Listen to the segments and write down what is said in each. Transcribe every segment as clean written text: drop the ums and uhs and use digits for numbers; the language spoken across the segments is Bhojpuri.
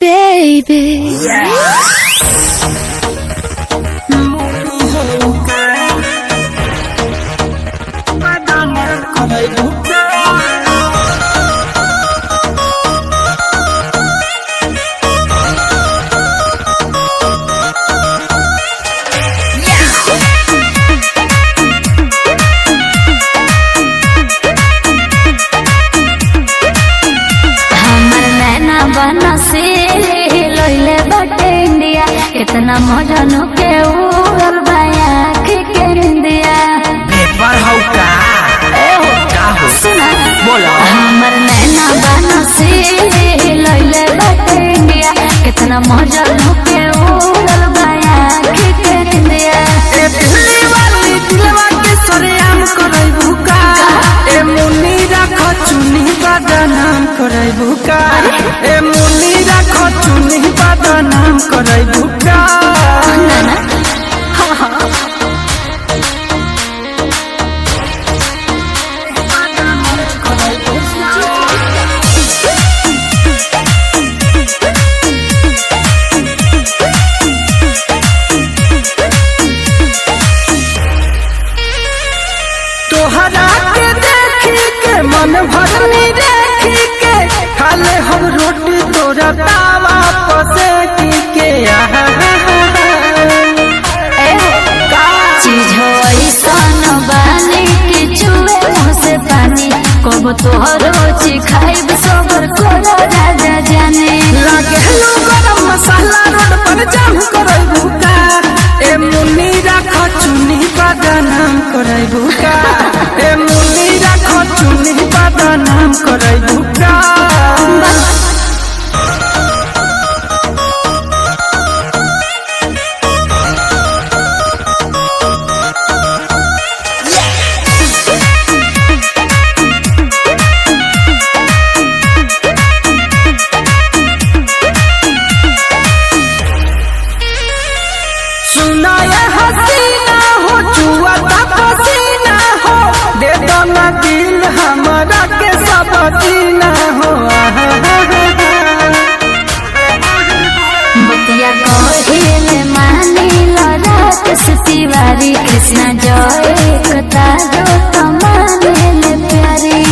baby. इतना मजनू के उड़ल बाया के इंडिया पेपर हौ का हो सुना बोलो हमर नैना बनसी लइले बाटे इंडिया इतना मजनू के उड़ल बाया के इंडिया ए दिल्ली वाली दिलवा के सरेआम करई भूका ए मुन्नी राख चुनी बदनाम करई भूका ए मुन्नी राख चुनी बदनाम करई भूका ना तोहरा के देखी के मन भरनी देखी के खाले हम रोटी तोरा तावा पसे के चीज हो ऐसन बानी कि चुए मुँह से पानी कब तोहरो खाइब सबर करो राजा जाने लागे लो गरम मसाला रोड पर जाम करई भूका ए मुन्नी राख चुनी बदनाम करई भूका ए मुन्नी राख चुनी बदनाम करई भूका दिल हमारा के सब दीना हो बतिया कहेले मानी रात तिवारी कृष्णा जय कथा जो तमाने प्यारी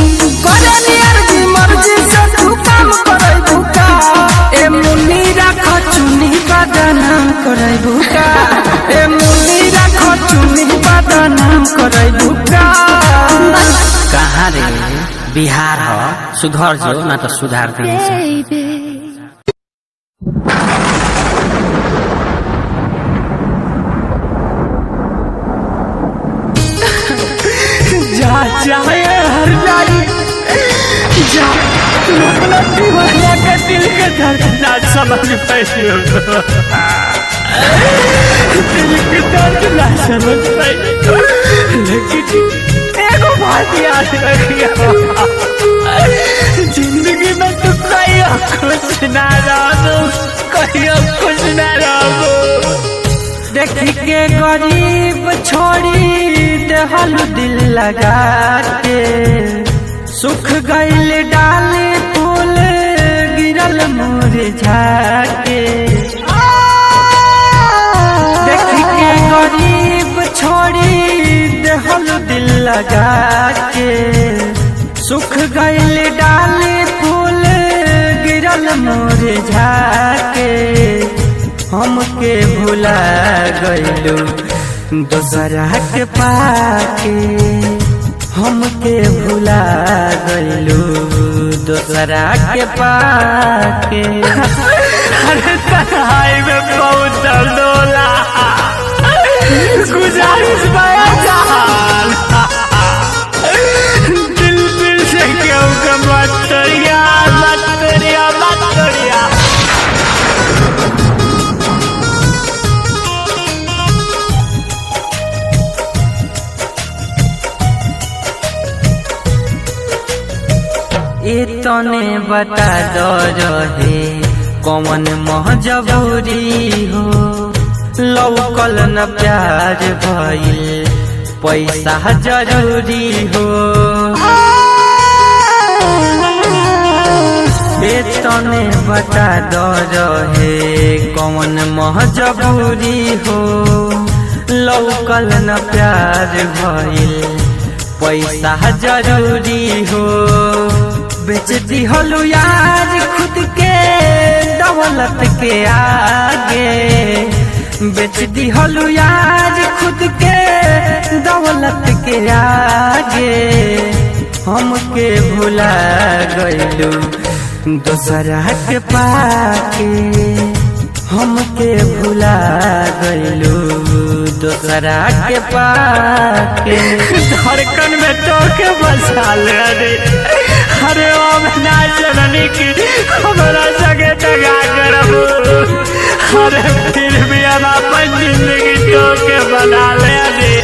करे अर्जी मर्जी से तू काम करे भूका ए मुन्नी राख चुनी बदनाम करे भूका ए मुन्नी राख चुनी बदनाम करे भूका कहाँ रे बिहार हो सुधर जो ना तो सुधार Baby. जा जाए हर जाई जा तुम अपना दीवाना का दिल का धड़कना समझ पाई दिल के दर्द ना समझ पाई लेकिन एगो बात याद रखिया जिंदगी में तो कहियो खुश ना रहो कहियो खुश ना रहो देखी के गरीब छोड़ी देहल दिल लगा के सुख गइल डाली फूल गिरल मुरझा के देखी के गरीब छोड़ी देहल दिल लगा के सुख गइल डाली फूल गिरल मुरझा के हमके भुला गइलू दोसरा के पाके हमके भुला गइलू दोसरा के पाके अरे तन्हाई में बहुत दर्द होला गुजारिश बया जान दिल से क्यों का मत करिया मत करिया मत करिया तने बता दो रहे कौन मजबूरी हो लौकल न प्यार भइल पैसा जरूरी हो तने बता दो रहे कौन मजबूरी हो लौकल न प्यार भइल पैसा जरूरी हो बेच दिहलु यार खुद के दौलत के आगे बेच दिहलु यार खुद के दौलत के आगे हमके भुला गइलू दोसरा के पाके हमके भुला गइलू दोसरा के पाके धड़कन में टोके बसा ले रे अरे ओ ना जननी की हमारा सगे दगा करबू अरे फिर भी हम अपन जिंदगी टोके बना ले रे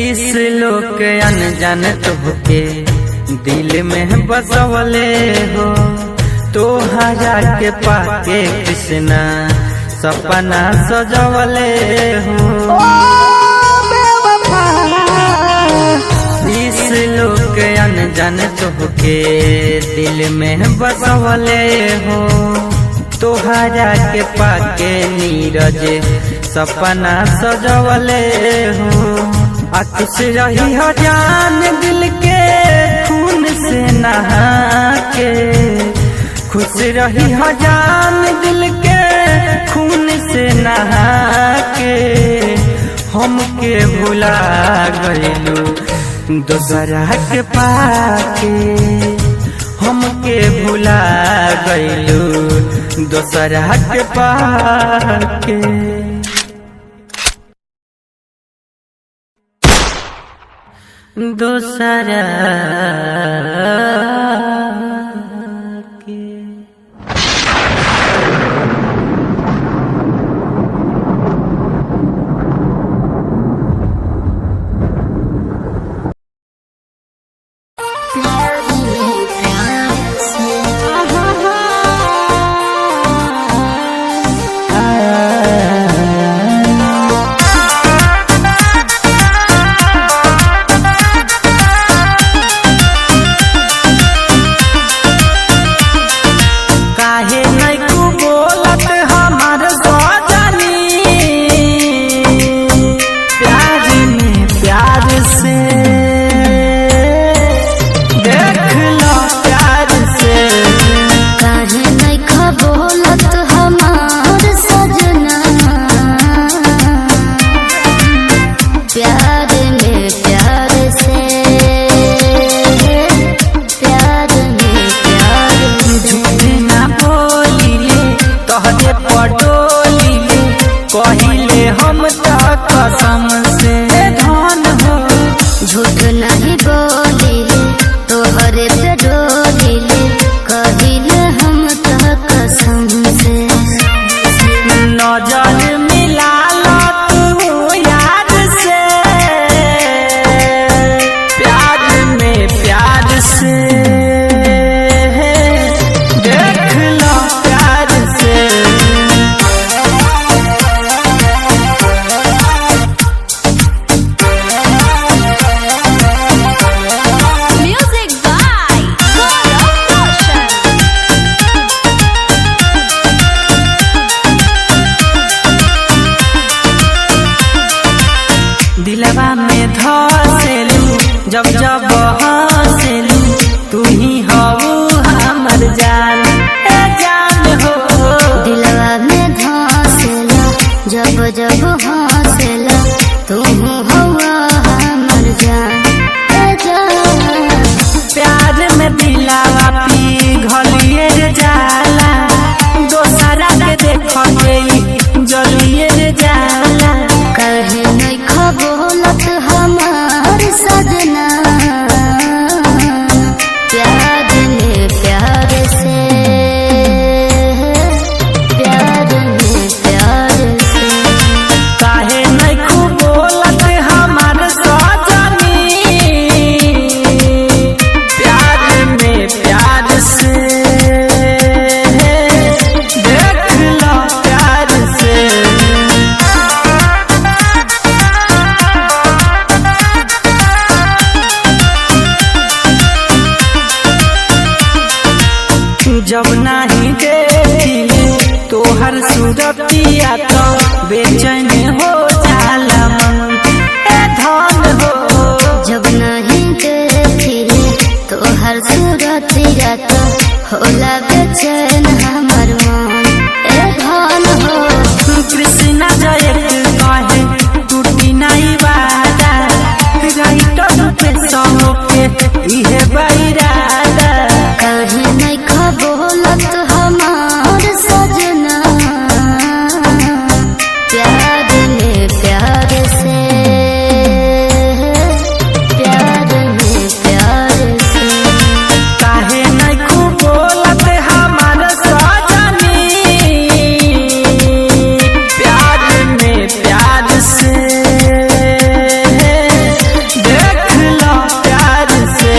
इस लोग के अनजान तुहके दिल में बसवले हो तोहरा के पाके कृष्णा सपना सजवले हो इस लोग के अनजान तुहके दिल में बसवले हो तोहरा के पाके नीरज सपना सजवले हो खुश रही हो जान दिल के खून से नहा के खुश रही हो जान दिल के खून से नहा के हमके भुला गइलू दोसरा के पाके हमके भुला गइलू दोसरा के पाके दोसरा के कहिले हम कसम से धन हो झूठ नहीं बोलिले तोहरे पे डोलिले कहिले हम कसम से नजर मिला लो तू याद से प्यार में प्यार से देख लो प्यार से दिलवा में धसेलू जब जब हंसेलू तू ही हो हमर जान हो दिलवा में धसेला जब जब हंसेला तू हवा हमर जान प्यार में दिलावा पी घलिए जाला दोसरा के देखो जलिए जाला कहे नहीं खबोलत हमार सजना प्यार में प्यार से प्यार में प्यार से काहे नहीं खूब बोलत हमार सजनी प्यार में प्यार से देख लो प्यार रतिया तो बेचैन हो जाला मन ए धन हो। जब नहीं देखिले तो हर सूरतिया तो होला बेचैन हमर मन ए धन हो। कृष्णा जय कहे टूटी नहीं वादा राइटर पे सौके इहे बैरादा। कहीं नहीं खबोलत हमार सजना प्यार में प्यार से प्यार में प्यार से। काहे नहीं खूब बोलत हमार सजनी प्यार में प्यार से देख लो प्यार से।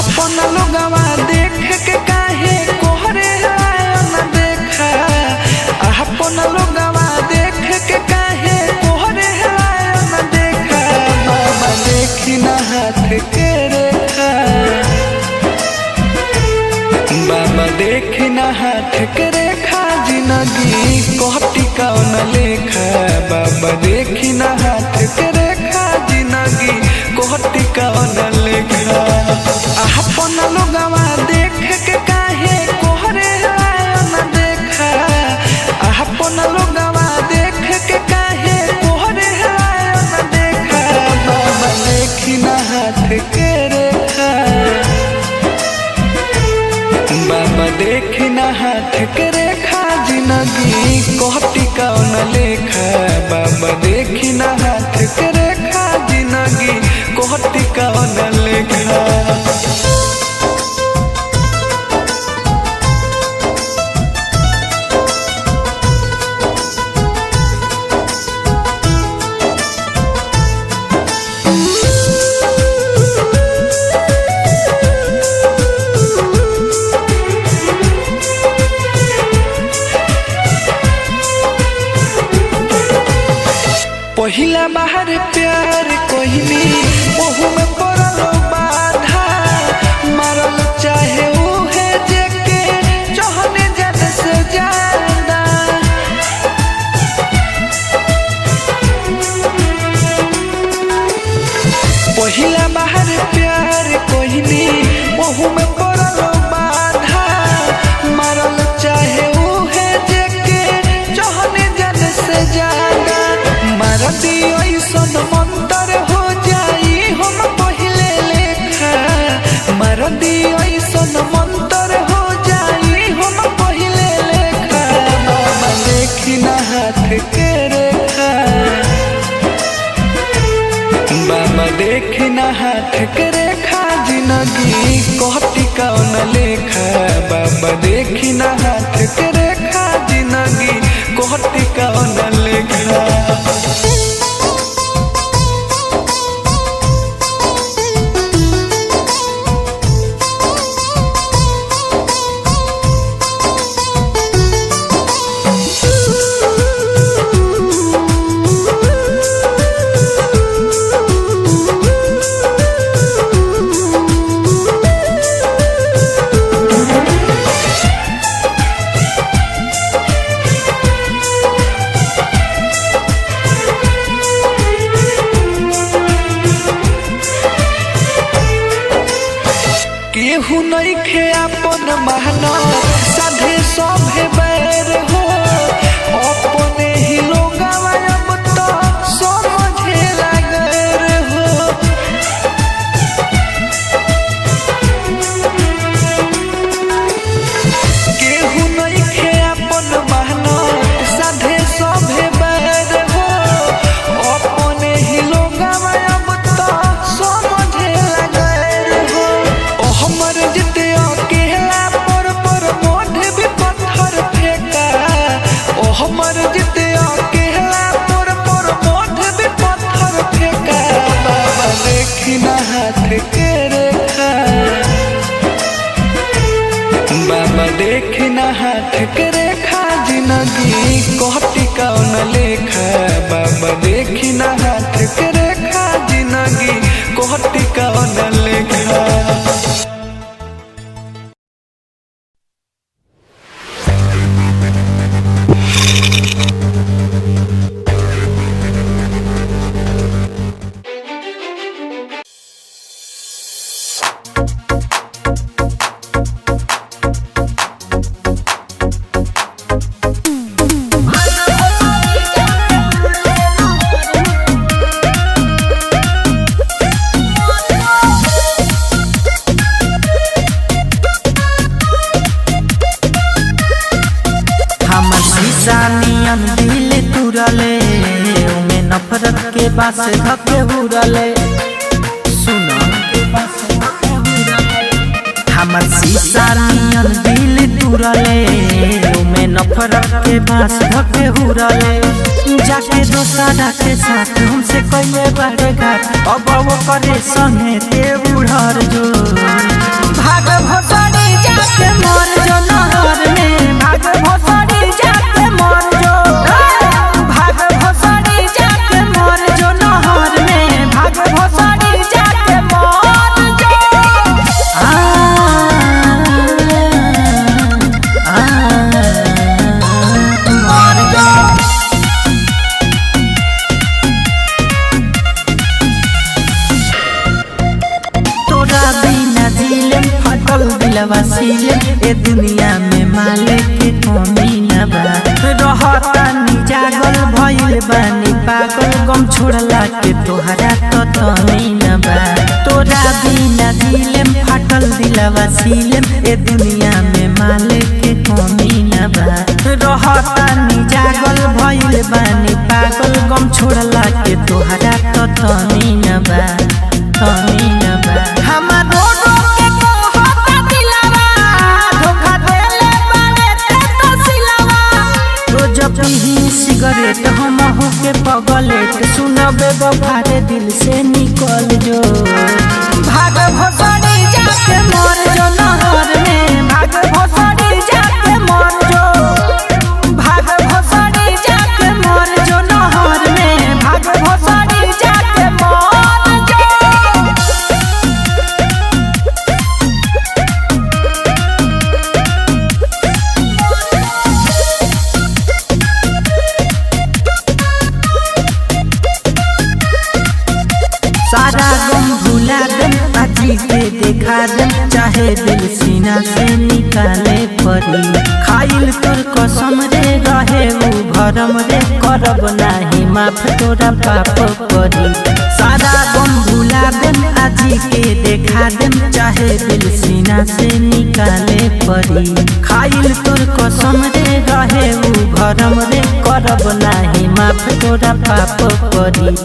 अपन लोगवा देख के काहे कोहरे आयो न देखा। अपन लोगवा देख के काहे कोहरे आयो न देखा। बाबा देखी न हाथ के रेखा बाबा देखी न हाथ के रेखा जिंदगी कोहटी कौन लेखा। बाबा देखी न हाथ के रेखा जिंदगी कोहटी कौन लेखा। अपन लोगवा देख के काहे कोहरे आयो न देखा। अपन लोगवा देख के काहे कोहरे आयो न देखा। बाबा देखी न हाथ के रेखा बाबा देखी न हाथ के रेखा जिंदगी कोहटी कौन लेखा। बाबा देखी न हाथ के रेखा जिंदगी कोहटी कौन लेखा। पहिला बाहर प्यार कोहिनी ओहू में पड़ल बाधा। मारल चाहे उहे जेके चाहने जन से ज्यादा। पहिला बाहर प्यार कोहिनी ओहू में पड़ल बाधा। मारल चाहे उहे जेके चाहने जन से ज्यादा। मार दियो ऐसन मंतर हो जाई हम पहिले लेखा। मार दियो ऐसन मंतर हो जाई हम पहिले लेखा। बाबा देखी न हाथ के रेखा बाबा देखी न हाथ के रेखा जिंदगी कोहटी कौन लेखा। बाबा देखी न हाथ के रेखा जिंदगी कोहटी कौन लेखा। केहू नइखे अपन महना साधे सभे बैर हो। अपने ही लोगवा अब तो समझे लागल हो। केहू नइखे अपन महना साधे देखी ना हाथ के रेखा जिंदगी कोहटी कौन लेखा बाबा देखी ना हाथ के रेखा जिंदगी कोहटी कौन लेखा। दिल तुरले उमे नफरत के बास धके हुरले सुनो हमर शीशा नियन दिल तुरले उमे नफरत के बास धके हुरले जाके दोसरा के साथ हमसे कइले बारे घाट अब वो करे संगे ते बुढ़र जो भाग भसड़ी जाके मर जो नहर में भाग भसड़ी जाके मर जो भाग भसड़ी जाके मर जो नहर में भाग भसड़ी जाके मर जो मर जो तोरा बिना दिलम फटल दिलवा सीलम ए दुनिया में माले के कमी न बा रहता नी जागल भइल बानी पागल गम छोड़ला के तोहरा तो तमी न बा तोरा बिना दिलम फटल दिलवा सीलम ए दुनिया में माले के कमी न बा रहता नी जागल भइल बानी पागल गम छोड़ला के तोहरा तो तमी न बा तमी न बा हमारो के कहता दिलवा धोखा देले बारे ते तो सिलवा रोज पीही सिगरेट हम हो के पगलेट सुनबे बफारे दिल से निकल जो भाग भसड़ी जाके मर जो नहर में भाग भसड़ी जाके मर जो भाग भसड़ी जाके मर जो नहर में भाग भसड़ी जाके मर जो सारा गम भुला दम आजी के देखा दम चाहे दिल सीना से निकाले परी खाइल तोर कसम रे रहे वो भरम रे करब नाही माफ तोरा पाप करी सारा गम भुला दम आजी के देखा दम चाहे दिल सीना से निकाले परी खाइल तोर कसम रे रहे वो भरम रे करब नाही माफ तोरा पाप करी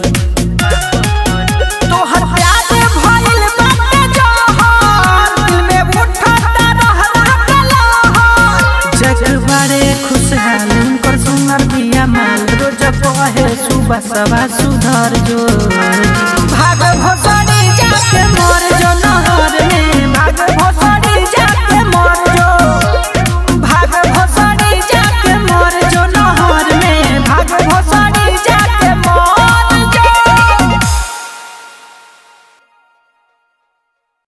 तोहर प्यार भइल बाटे जहर दिल में उठता रहला कलहर जग बारे खुशहाल उनकर सुनर दिया माल रोज कहे सुबह सवा सुधर जो भाग भसड़ी जाके मर जो नहर में भाग भसड़ी जाके मर जो भाग भसड़ी जाके मर जो नहर में भाग भसड़ी जाके मर जो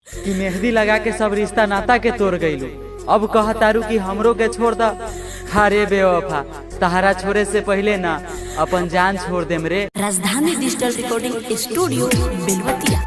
कि मेहंदी लगा के सब रिश्ता नाता के तोड़ गइलू अब कहतारू कि हमरो के छोड़ द खारे बेवफा तहारा छोड़े से पहले ना अपन जान छोड़ देम रे। राजधानी डिजिटल रिकॉर्डिंग स्टूडियो बेलवतिया।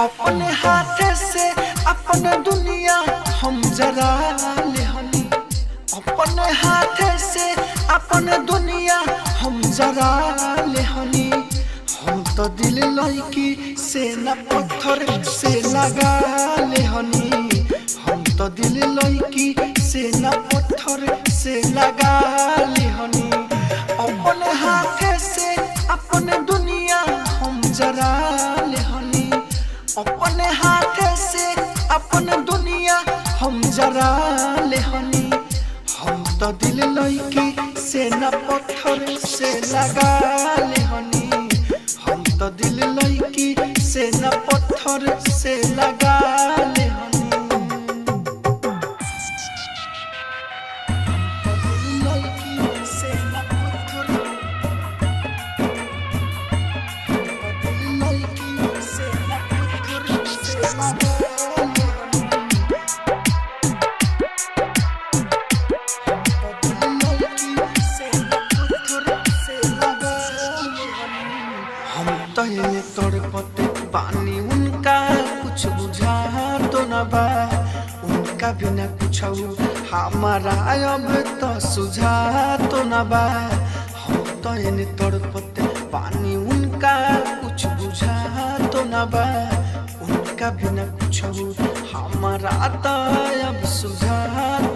अपने हाथ से अपने दुनिया हम जरा ले हनी अपने हाथ से अपने दुनिया हम जरा ले हनी हम तो दिल लड़की से न पत्थर से लगा ले हनी हम तो तो दिल लड़की से ना पत्थर से लगा लिहनी अपने हाथे से अपने दुनिया हम जरा लिहनी अपने हाथे से अपने दुनिया हम जरा लिहनी हम तो दिल लड़की से ना पत्थर से लगा लिहनी हम तो दिल लड़की से ना पत्थर से लगा लिहनी तड़पते पानी उनका कुछ बुझा तो न बा उनका बिना कुछ हमारा अब तो सुझा तो न बा हम तो तड़पते पानी उनका कुछ बुझा तो न बा उनका बिना कुछ हमारा तो अब सुझा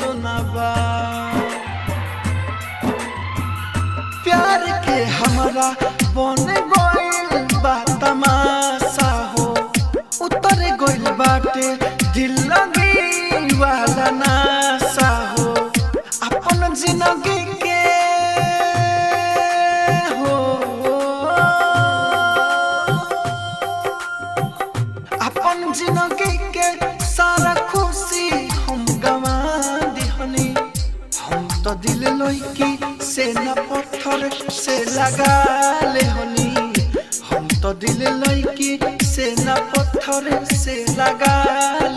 तो न बा प्यार के हमारा बन गइल बा तमाशा हो उतर गइल बाटे दिल लगी वाला नाशा हो अपन जिंदगी के हो अपन जिंदगी के सारा खुशी हम गवा दिहनी हम तो दिल लड़की से ना पत्थर से लगा लेहनी हम तो दिल लड़की से ना पत्थर से लगा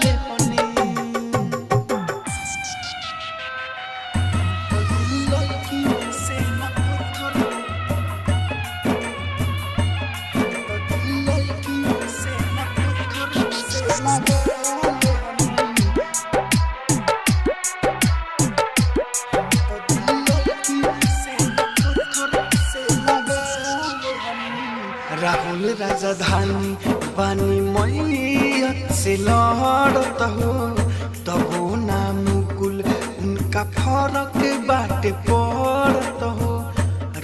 लेहनी लड़की से ना पत्थर लड़की से ना पत्थर से लगा राहुल राजधानी बानी मैयत से लड़त हो तबो ना मुकुल उनका फरक बाटे पड़त हो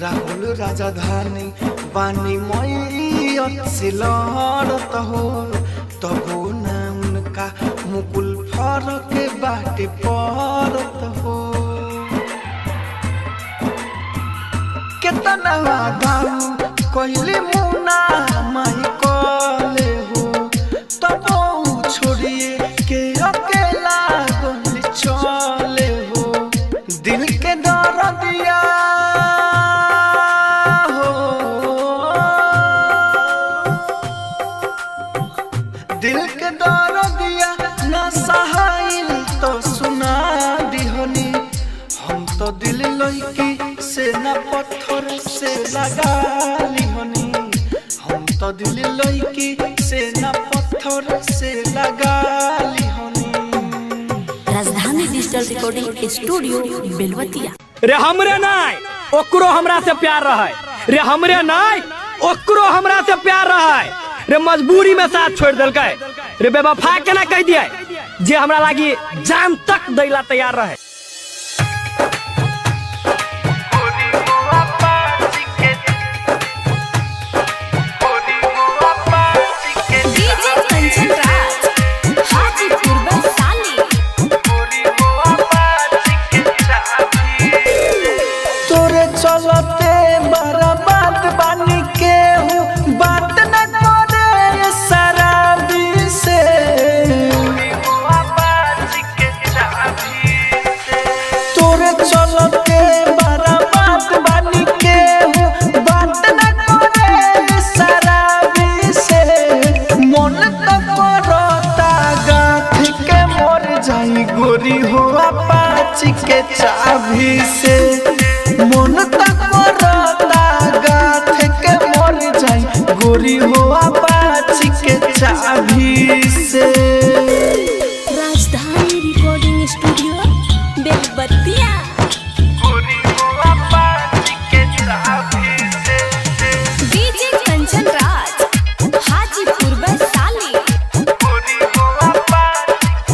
राहुल राजधानी बानी मैयत से लड़त हो तबो ना उनका मुकुल फरक बाटे पड़त हो कितना दाऊ कोइले मुना माई कोले हो तब छोड़िए के अकेला गोली चले हो दिल के दर दिया हो दिल के दर दिया ना सहाइल तो सुना दिहनी हम तो दिल लड़की से ना पत्थर से लगा लिहनी हम तो दिल लड़की से ना पत्थर से लगा लिहनी राजधानी डिजिटल रिकॉर्डिंग स्टूडियो बेलवतिया रे हमरे नाय ओकरो हमरा से प्यार रहे रे हमरे नाय ओकरो हमरा से प्यार रहे रे मजबूरी में साथ छोड़ देलकै रे बेवफा केना कह दिए जे हमरा लागी जान तक दैला तैयार रहे चलते बर्बाद बानी के हूँ बात न करे शराबी से तोरे चलते बर्बाद बानी के हूँ बात न करे शराबी से मन तो करता गाथ के मर जाई गोरी हो अपाची के चाबी से मन तक करता गाथ के मर जाई गोरी हो अपाची के चाबी से राजधानी रिकॉर्डिंग स्टूडियो बेलवतिया गोरी हो अपाची के चाबी से डीजे कंचन राज हाजीपुर वैशाली गोरी हो अपाची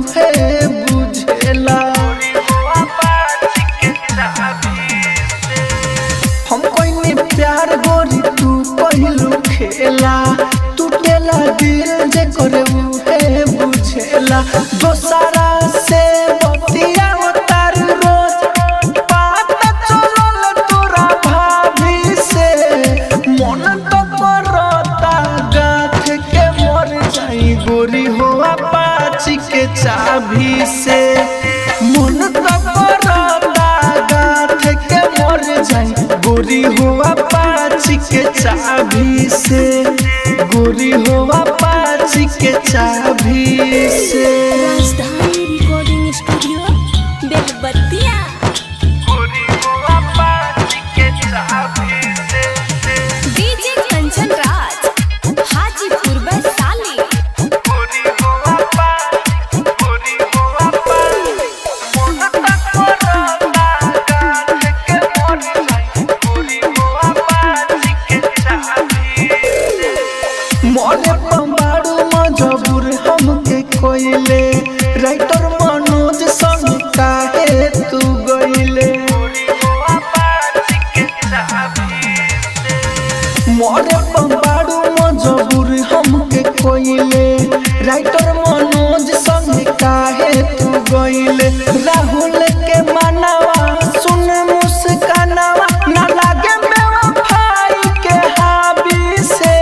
उहे बुझेला। हम कोई प्यार गोरी तू कहलू खेला, टूटेला दिल जे करे उहे बुझेला। दोसरा से बतिया तार रोज पता चलल तोरा भाभी से, मन तो करता गाथ के मर जाई गोरी हो अपाची के चाभी से। मन तो करता गाथ के मर जाई गोरी हो अपाची के चाभी से, गोरी हो अपाची के चाभी से। राजधानी रिकॉर्डिंग स्टूडियो बेलबत्तिया। गोरी हो अपाची के चाभी से। डीजे कंचन राज हाजीपुर वैशाली। गोरी हो अपाची, गोरी हो अपाची, मन तक करता गाथ के मर जाई गोरी हो अपाची के चाभी से। मोरे पंबाड़ू मजबूर हमके कोइले, राइटर मनोज संग काहे तू गइले। मोरे पंबाड़ू मजबूर हमके कोइले, राइटर मनोज संग काहे तू गइले। राहुल के मानवा सुन मुस्कानवा ना लागे बेवफाई के हाबी से।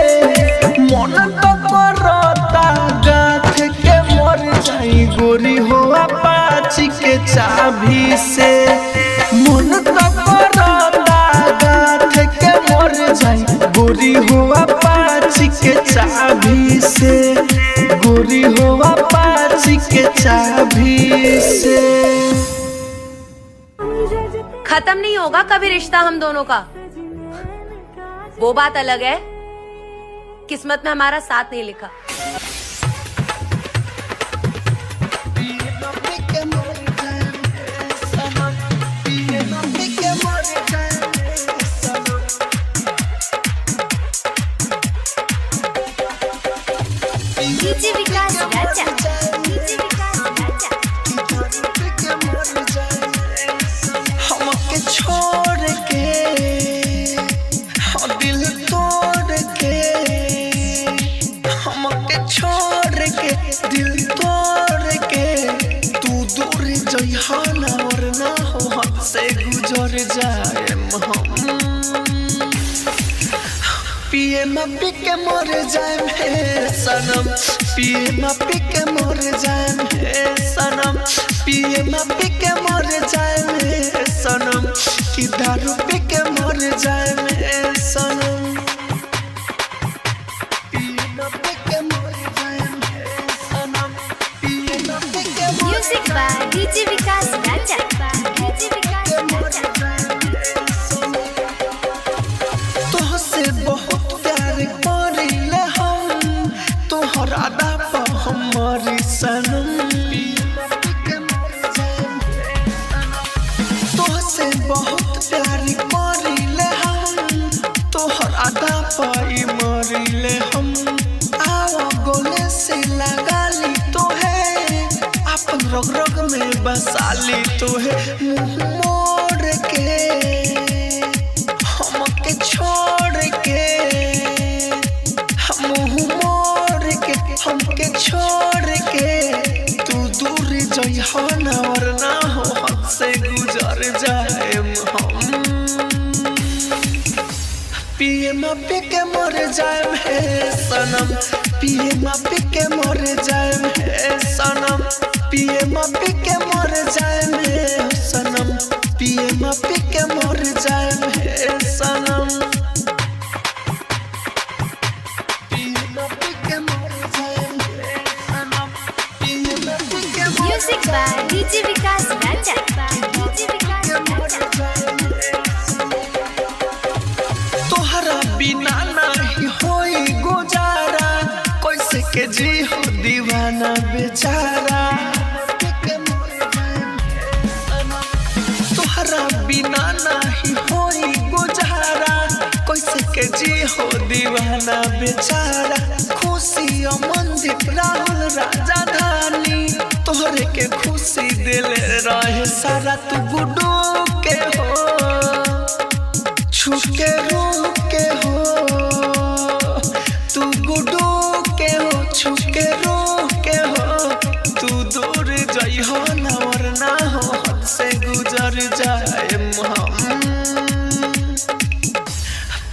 मन तो करता गाथ के मर जाई गोरी हो अपाची के चाभी से। मन तो करता गाथ के मर जाई गोरी हो अपाची के चाभी से, गोरी हो अपाची के चाभी से। खत्म नहीं होगा कभी रिश्ता हम दोनों का, वो बात अलग है किस्मत में हमारा साथ नहीं लिखा। डीजे विकास राजा। डीजे विकास राजा। हमके छोड़ के दिल तोड़ के, हमके छोड़ के दिल तोड़ के तू दूर जइहा ना वरना हो हद से गुजर जाए हम। पिए में पी के मर जाए हे सनम, पिए में पी के मर जाए हे सनम, पिए में पी के मर जाए हे सनम, कि दारू पी के मर जाए हे सनम। पिए में पी के मर जाए हे सनम, पिए में पी के मर music by DJ Vikas Raja. DJ Vikas Raja. तोहसे बहुत प्यार करिले हम, तोहर अदा पर हमारी सनम। तोहसे बहुत प्यार करिले हम, तोहर अदा पर मरिले हम। आवा गोले से लगाली तोहे, अपन रग रग में बसाली तोहे। मुँह मोड़ के हमके छोड़ के, मुँह मोड़ के हमके छोड़ के तू दूर जइहा ना वरना हो हद से गुजर जाए हम। पिए में पी के मर जाए हे सनम, पिए में पी के मर जाए हे सनम, पिए में पी के मर जाए हे सनम, पिए में पी के मर जाए हे सनम। पिए में पी के मर जाए हे सनम, पिए में पी के मर music by DJ Vikas Raja. DJ Vikas Raja. तोहरा बिना नहीं होई गुजारा, कैसे के जी हो दीवाना बेचारा। तोहरा बिना नहीं होई गुजारा, कैसे के जी हो दीवाना बेचारा। खुशी मंदिर राहुल राजधानी तोहरे के खुशी दिले रहे सारा तू गुडू के हो छुके रो के हो तू गुडू के हो छुके रो के हो तू दूर जाई हो ना वरना हो हद से गुजर जाए हम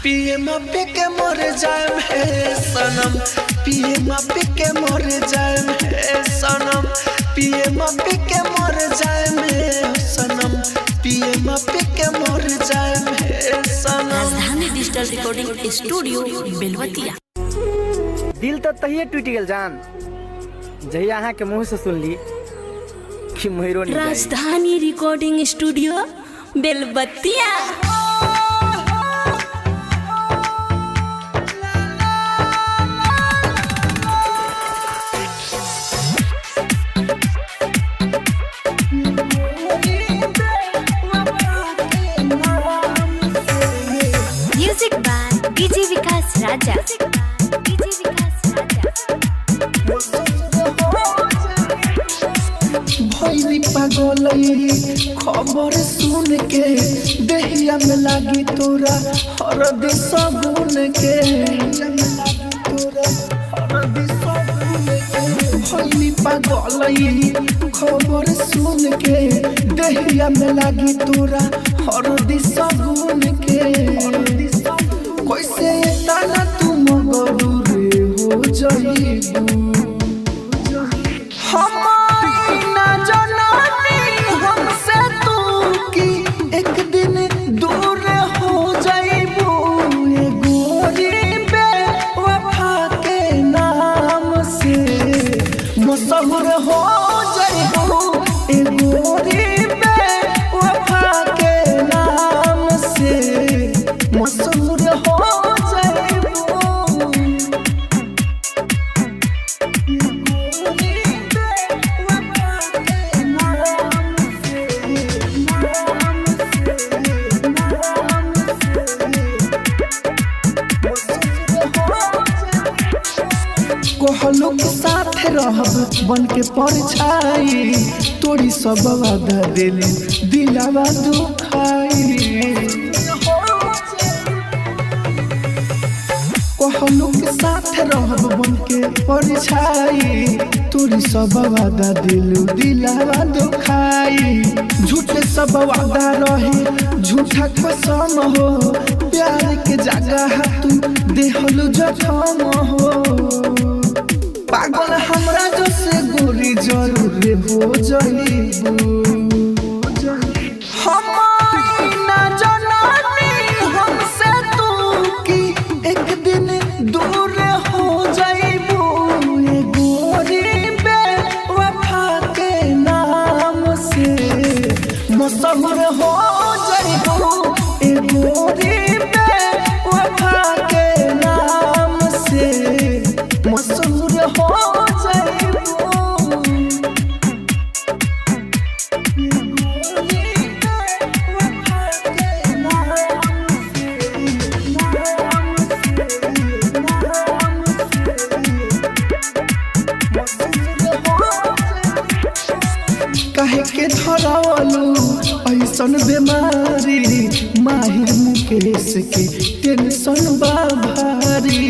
पिए मापे के मर जाए हे सनम पिए मापे के मर जाए हे सनम पिए मापे के मर जाए हे सनम पिए मापे के मर जाए हे सनम। राजधानी डिजिटल रिकॉर्डिंग स्टूडियो बेलवतिया। दिल तो तहिए टूट गेल जान जहिया अहाँ के मुंह से सुनली कि मोहिरो नहीं Rajdhani recording studio Belwatiya. Music by DJ Vikas Raja. भइली पागल खबर सुन के देहिया में लागी तोरा हरद सबून के भइली पागल खबर सुन के देहिया में लागी तोरा हरद सबून के कैसे ताना तू मगरूर हो जाइबू हम ना जाननी हमसे तू कि एक दिन दूर हो जाइबू ये गोरी बेवफा के नाम से मशहूर हो जाइबू ये गोरी बेवफा के नाम से मशहूर हो जाइबू। कहलू के साथ रहब बन के परछाई तोरी सब वादा दिल दिलावा दुखाई कहलू के साथ रहब बन के परछाई तोरी सब वादा दिल दिलावा दुखाई झूठे सब वादा रहे झूठा कसम हो प्यार के जगह तू देहलू जखम हो पागल हमरा जैसे गोरी जरूर हो जाइबू हम ना जाननी हमसे तू कि एक दिन दूर हो जाइबू ये गोरी बेवफा के नाम से मशहूर हो जाइबू ये गोरी बेवफा के नाम से मशहूर हो जाइबू। काहे के धरावलू ऐसन बीमारी माहिर मुकेश के टेंशन बा भारी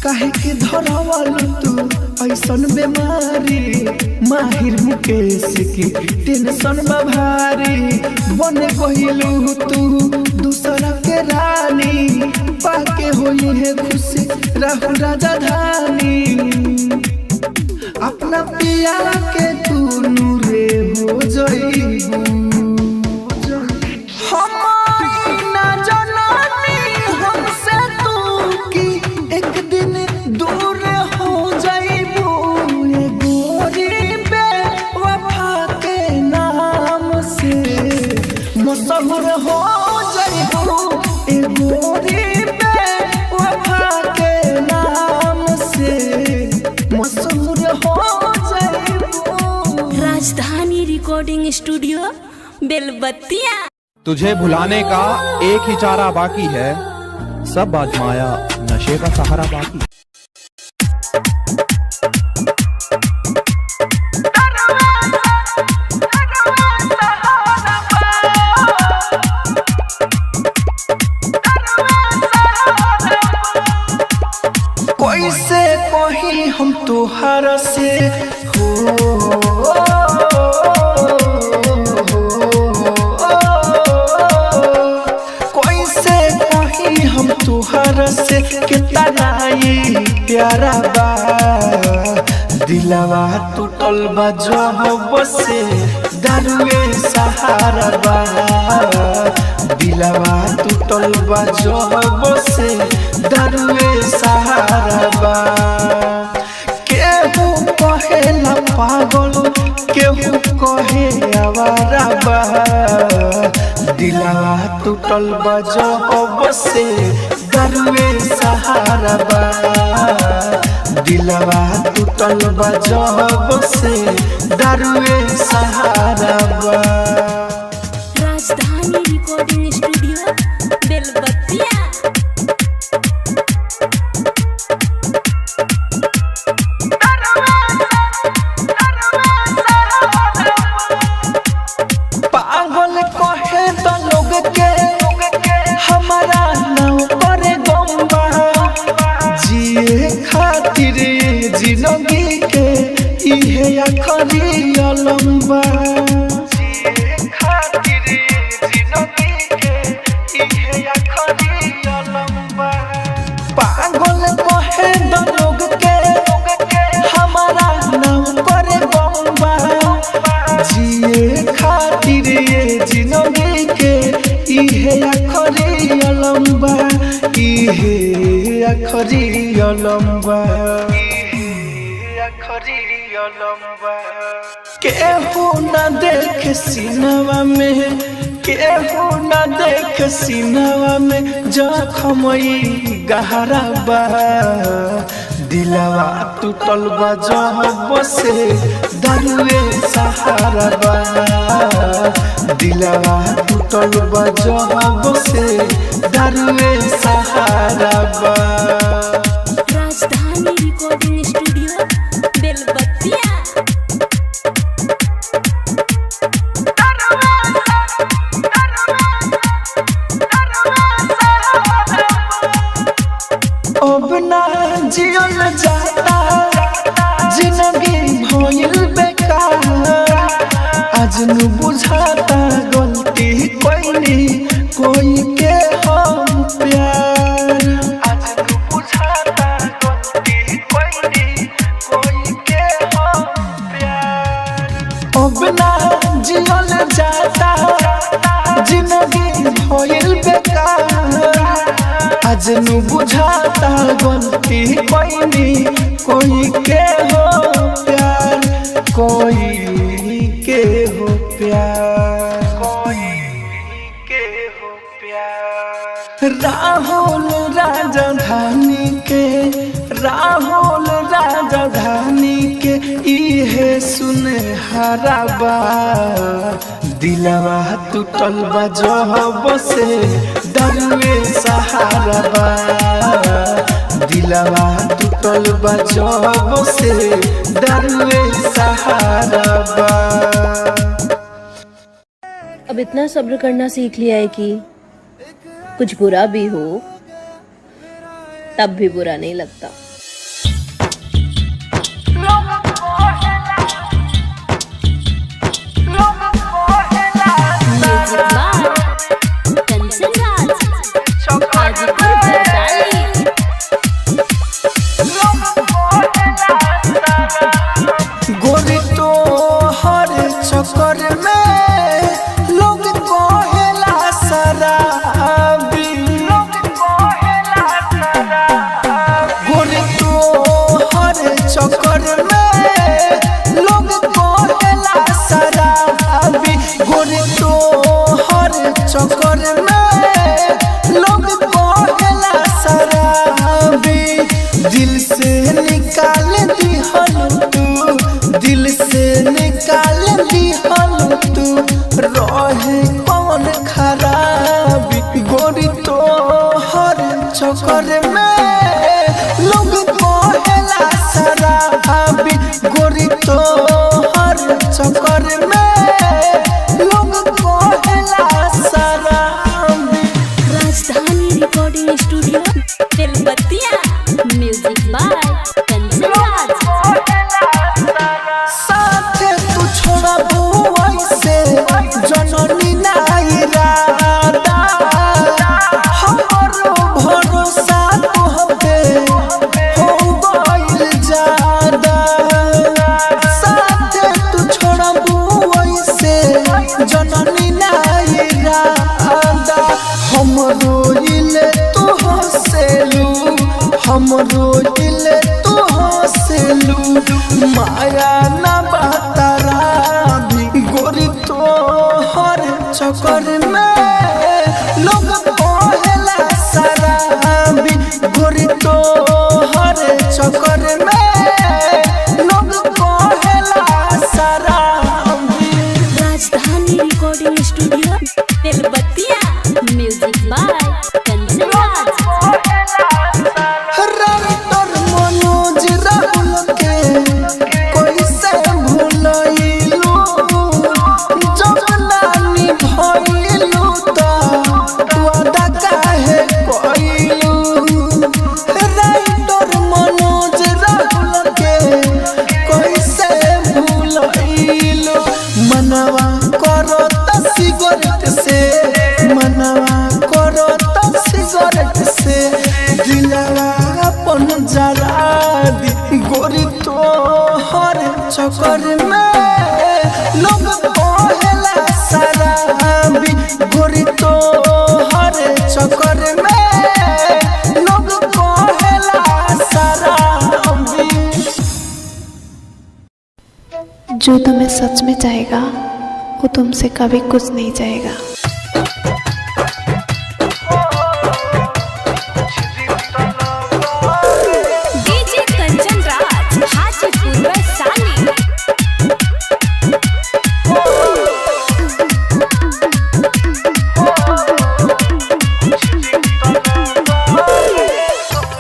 काहे के धरावलू तू ऐसन बीमारी माहिर मुकेश के टेंशन बा भारी बन गइलू तू दूसरा के रानी पाके होई है खुशी राहुल राजधानी अपना पिया के तू नूरे हो जाइबू हम ना जाननी हमसे तू कि एक दिन दूर हो जाइबू ये गोरी बेवफा के नाम से मशहूर हो जाइबू ये गोरी बेवफा के नाम से मशहूर हो जाइबू। राजधानी रिकॉर्डिंग स्टूडियो बेलवतिया। तुझे भुलाने का एक ही चारा बाकी है, सब आजमाया नशे का सहारा बाकी। तुहरा से हो कैसे कहीं हम तुहरा से कितना ये प्यारा बा दिलवा टूटल बा जब से दारुए सहारा बा दिलवा टूटल बा जब से दारुए सहारा बा केहू कहेला पागल केहू कहे आवारा बा दिलवा टूटल बा जब से दारुए सहारा बा दिलवा टूटल बा जब से दारुए सहारा बा। राजधानी रिकॉर्डिंग स्टूडियो बेलबत्तिया। पागल कहे तो लोग के हमारा नाम करे गम्बा जिए खातिर जिंदगी के इहे आखरी लंबा पागल कहे तो लोग के हमारा नाम करे गम्बा जिए खातिर जिंदगी के इहे आखरी लंबा इहे आखरी लंबा केहू न देख सिनवा में केहू न देख सिनवा में जखमई गहरा बा दिलवा टूटल बा जब से दारुए सहारा बा दिलवा टूटल बा जब से दारुए सहारा बा। राजधानी रिकॉर्डिंग स्टूडियो बेलबत्तिया। अब ना जियल जाता जिंदगी भइल बेकार आज न बुझाता गलती कोई के हम प्यार आज न बुझाता गलती कोई के हम प्यार अब ना जियल जाता जिंदगी भइल बेकार आज न बुझाता गलती कोई के हो प्यार कोई के हो प्यार राहुल राजधानी के इहे सुनहरा बा दिलवा टूटल बा जब से दारुए सहारा बा दिलवा टूटल बा जब से दारुए सहारा बा। अब इतना सब्र करना सीख लिया है कि कुछ बुरा भी हो तब भी बुरा नहीं लगता। गोरी तो हर चक्कर में लोग कहेला शराबी गोरी तो हर चक्कर में लोग कहेला शराबी गोरी तो हर चक्कर में लोग कहेला शराबी दिल से निकाल दी दिल से निकाल दी तू रहे कौन खराबी गोरी तो हर चक्कर में लोग कहेला शराबी गोरी तो हर चक्कर में लोग कहेला शराबी। राजधानी रिकॉर्डिंग स्टूडियो बेलबत्तिया। Music by Kanchan Raj. हंसलू माया ना बातारा भी गोरी तो हर चक्कर में लोग पहला सारा भी गोरी तो हर चक्कर में लोग पहला सारा भी। राजधानी रिकॉर्डिंग स्टूडियो बेलबत्तिया music by Kanchan writer Manoj Rahul के कोई से भूलइलू जब नानी भइलू तो वादा काहे कइलू। राइटर मनोज राहुल के कोई से भूलइलू मनवा करो त सिगरेट से मनवा करो त सिगरेट से दिलवा अपन जरा दी गोरी तो हर चक्कर में लोग पहला सारा भी गोरी तो हर चक्कर में लोग पहला सारा भी। जो तुम्हें सच में चाहेगा वो तुमसे कभी कुछ नहीं चाहेगा। डीजे कंचन राज हाजीपुर वैशाली।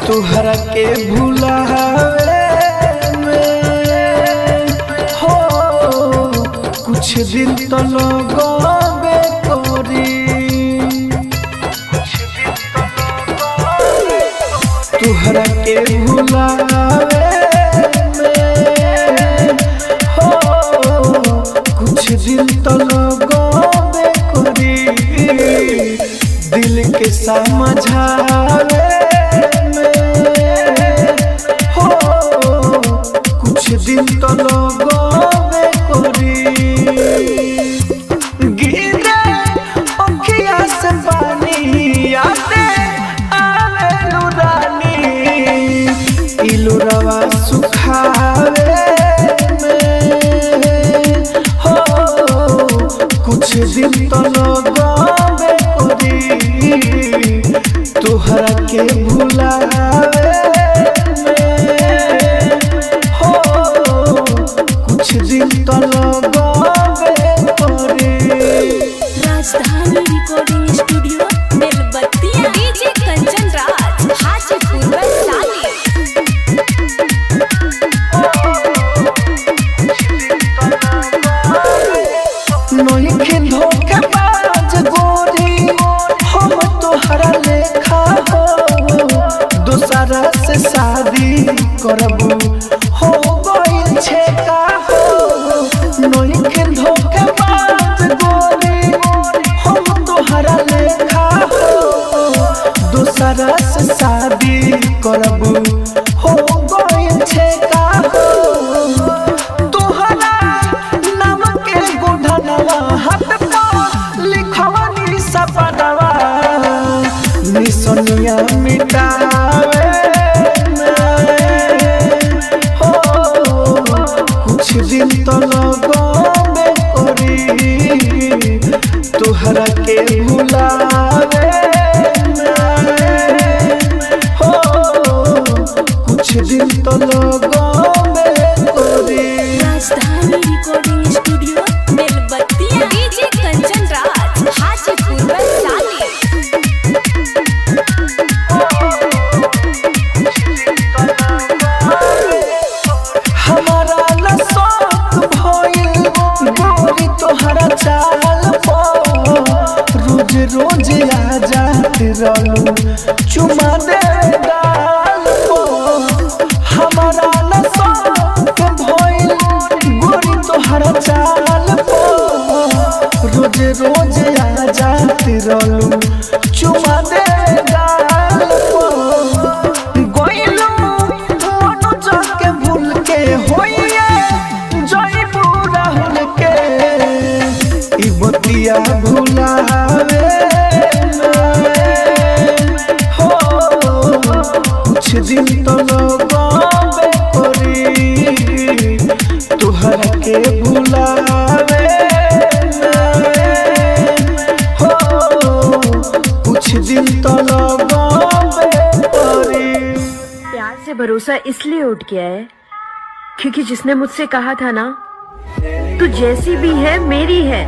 तुहरा के भुलावे में हो कुछ दिन तो लगबे करी। तुहरा के भुलावे में हो कुछ दिन तो लगबे करी। दिल के समझावे हो कुछ दिन तो लगबे करी। गिरे अखिया से पानी आते आवे लुरानी इलुरवा सुखावे में हो कुछ दिन तो लगबे करी। तुहरा के भुलावे में हो कुछ दिन तो लगबे करी। राजधानी रिकॉर्डिंग स्टूडियो बेलबत्तिया डीजे कंचन राज हाजीपुर वैशाली। नइखे धोखेबाज गोरी हम तोहरा लेखा हो दूसरा से शादी करबू हो गइल छे का हो। नइखे धोखेबाज गोरी हम तोहरा लेखा हो दूसरा से शादी करबू हो गइल छे का हो। तोहरा नाम के गोधनवा हाथ पर लिखवनी सपनवा निसनिया मिटावे हो कुछ दिन तो लगबे करी। तुहरा के भुलावे हो कुछ दिन तो लगबे करी। राजधानी रिकॉर्डिंग स्टूडियो बेलबत्तिया डीजे कंचन राज हाजीपुर वैशाली। हमारा न शौक भइल गोरी तोहरा चाल पर रोज रोज आ जात रहलू चुमा दे गाल पर। हमारा न शौक भइल गोरी तोहरा चाल पर रोज रोज आ जात रहलू चुमा दे गाल पर। गइलू मनोज के भूल के होइए जइबू राहुल के ई बतिया भुलावे हो कुछ दिन तो लगबे करी। तुहरा के भुलावे हो कुछ दिन तो लगावे परी। प्यार से भरोसा इसलिए उठ गया है क्योंकि जिसने मुझसे कहा था ना तू जैसी भी है मेरी है,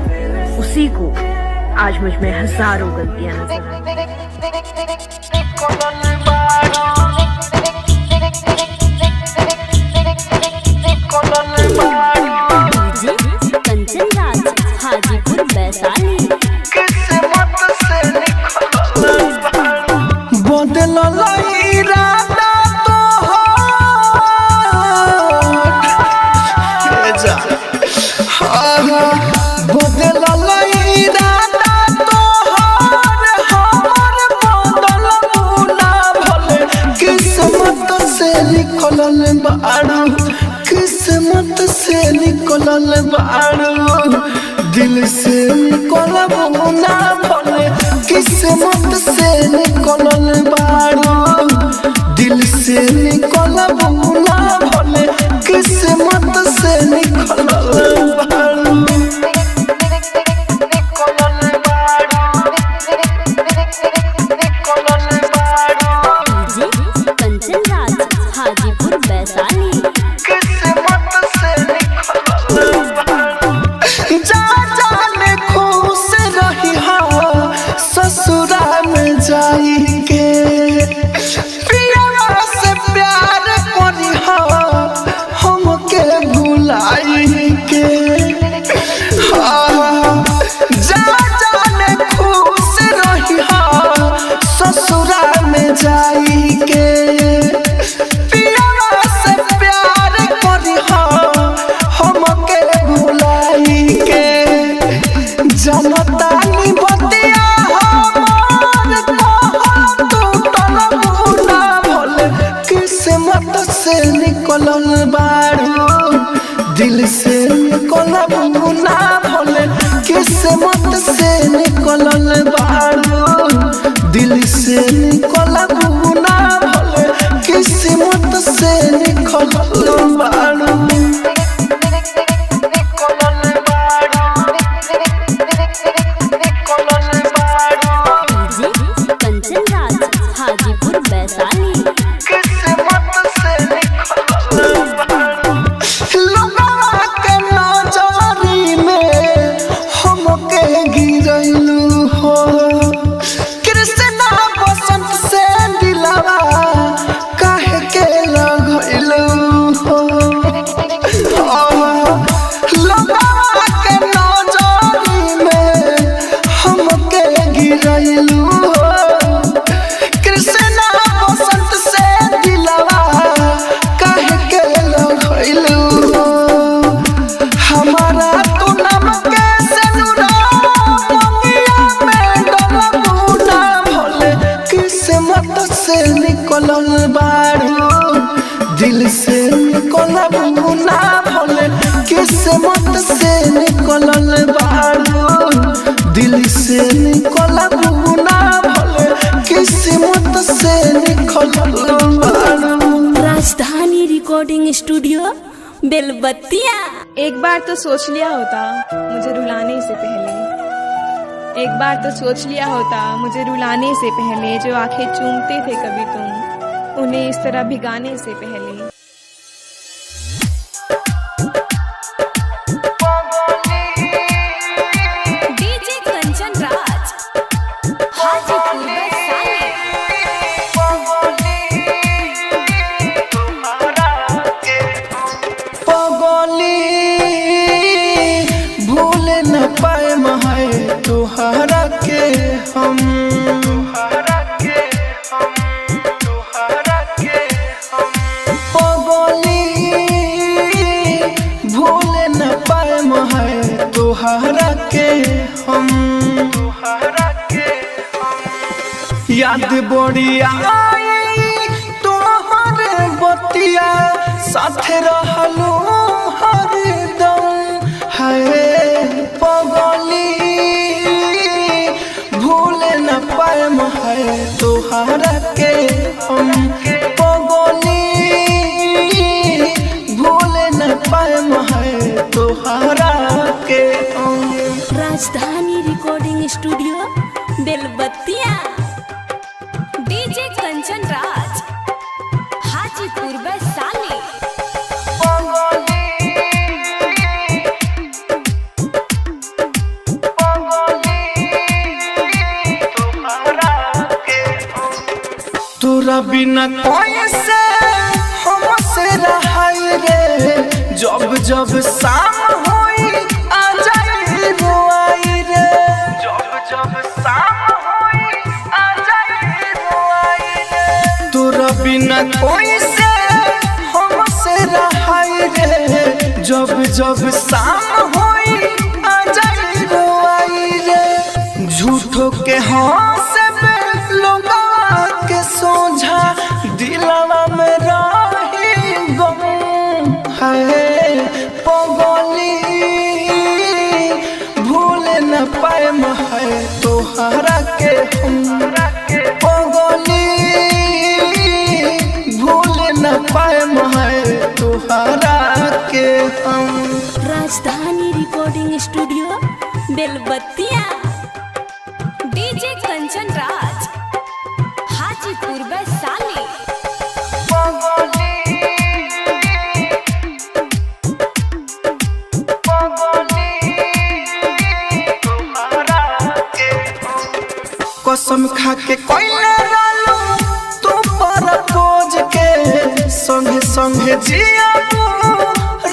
उसी को आज मुझ में हजारों गलतियां नजर कंचन राज हाजीपुर वैशाली। बदल इरादा बदल इरादा तोहर हमर बदल मुना भले किस्मत से निकलल बारू, किस्मत से निकलल बारू, दिल से निकलब ना भले किस्मत से निकलल बारू, दिल से निकलब ना भले किस्मत से निकलल बारू। कंचन राज हाजीपुर वैशाली। जा जाने खुश रही ससुरा में जाई के, प्रियवा से प्यार करी हमके भुलाई के। जा जाने खुश रही ससुरा में जाई के, प्रियवा से प्यार करी हमके भुलाई के। जनता नी बतिया हमार टूटल मुना भले किस्मत से निकलल बारू, दिल से निकलब मुना भले किस्मत से निकलल बारू, दिल से निकलब मुना भले किस्मत से निकलल बारू। कंचन राज हाजीपुर वैशाली। लोगवा के नजरी में हमके गिरलू हो, कृष्णा बसंत से दिलवा काहे के लगलू हो। लोगवा के नजरी में हमके गिरलू हो, कृष्णा बसंत से दिलवा काहे के लगलू हो। हमारा तू नाम के सनुरा मंगिया में डलबू ना भले किस्मत से निकलल बारू, दिल से निकलबू ना भले किस्मत से निकलल बारू, दिल से निकलबू ना भले किस्मत से निकलल बारू। राजधानी रिकॉर्डिंग स्टूडियो बेलबत्तिया। एक बार तो सोच लिया होता मुझे रुलाने से पहले, एक बार तो सोच लिया होता मुझे रुलाने से पहले, जो आंखें चूमते थे कभी तुम उन्हें इस तरह भिगाने से पहले। डीजे कंचन राज हाजीपुर वैशाली। पगली भूल न पाए है तुहरा के हम, पगली भूल न पाए है तुहरा के हम। याद बड़ी आई तोहर बतिया, साथे रहलू हरदम है पगली भूल न पाए है तुहरा के हम, पगली भूल न पाए तोहरा के हम। राजधानी रिकॉर्डिंग स्टूडियो बेलबत्तिया। डीजे कंचन राज हाजीपुर वैशाली। तोरा बिना कैसे हमसे रहाई रे, जब जब शाम होई आ जाई रोआई रे, जब जब शाम होई आ जाई रोआई रे। तोरा बिना कैसे हमसे रहाई रे, जब जब शाम होई आ जाई रोआई रे। झूठो के हंसे लोगों के सोझा दिलवा में रही गम है पगली, भूल न पाए है तोहरा के हम पगली, भूल न पाए है तोहरा के हम। राजधानी रिकॉर्डिंग स्टूडियो बेलबत्तिया। डीजे कंचन राज हाजीपुर वैशाली। कसम खा के कोइले डालो तू पर पोज के, संगे संगे जियाबू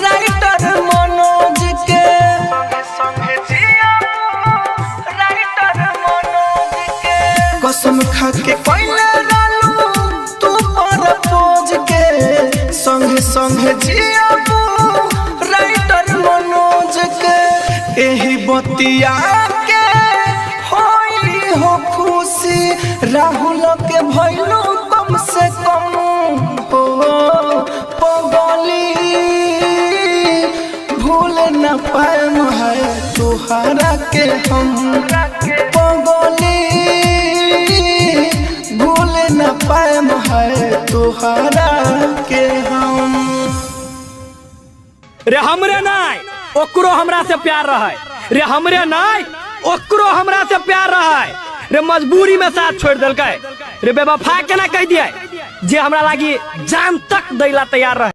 राइटर मनोज के, संगे संगे जियाबू राइटर मनोज के। कसम खा के कोइले डालो तू पर पोज के, संगे संगे जियाबू राइटर मनोज के। एही बतिया के होई हो खुशी, राहुल के भइलो कम से कम हो पगली, भूल न पाए है तोहरा के हम पगली, भूल न पाए है तोहरा के हम। रे हमरे नाय ओकरो हमरा से प्यार रहे रे, हमरे नाय ओकरो हमरा से प्यार रहे रे, मजबूरी में साथ छोड़ देलकै रे। बेवफा केना कह दिए जे हमरा लागी जान तक दैला तैयार रहे।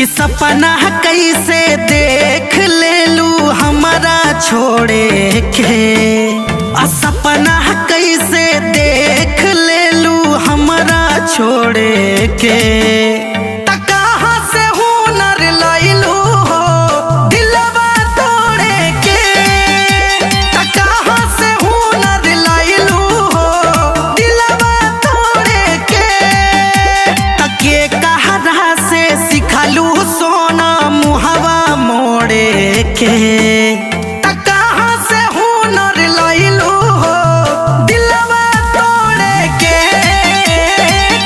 कि सपना कैसे देख ले लू हमारा छोड़े के, सपना कैसे देख ले लू हमारा छोड़े के, कहाँ से हुनर लैलू हो दिलवा तोड़े के, कहाँ से हुनर लैलू हो दिलवा तोड़े के, तके कहरा से सिखलू सोना मुहवा मोड़े के, कहाँ से हुनर लैलू हो दिलवा तोड़े के,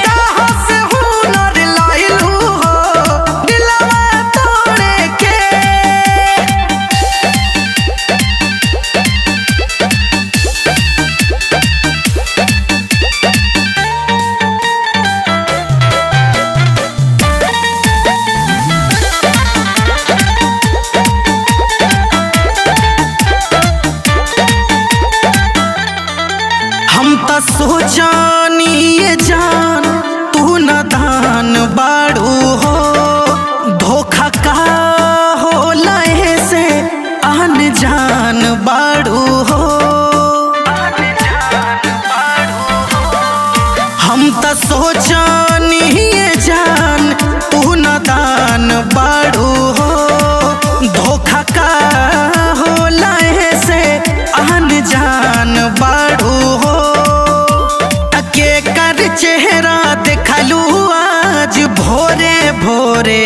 कहाँ से हुनर लैलू हो दिलवा तोड़े के। हम तो सोचानी ये जान तू नादान बाड़ू हो, धोखा का हो लहे से आन जान बाड़ू हो, हम तो सोचानी ये जान तू नादान बाड़ू हो, धोखा का हो लहे से आन जान बाड़ू हो, के कर चेहरा देखलू आज भोरे भोरे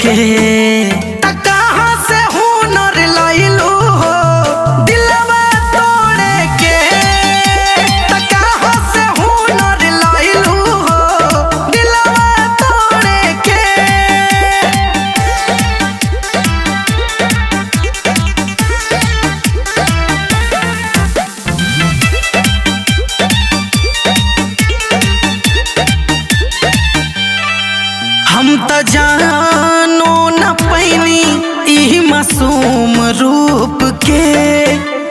के, कहाँ से हुनर लैलू हो दिलवा तोड़े के, कहाँ से हुनर लैलू हो दिलवा तोड़े के। हम त जानो न पैनी ई मासूम रूप के,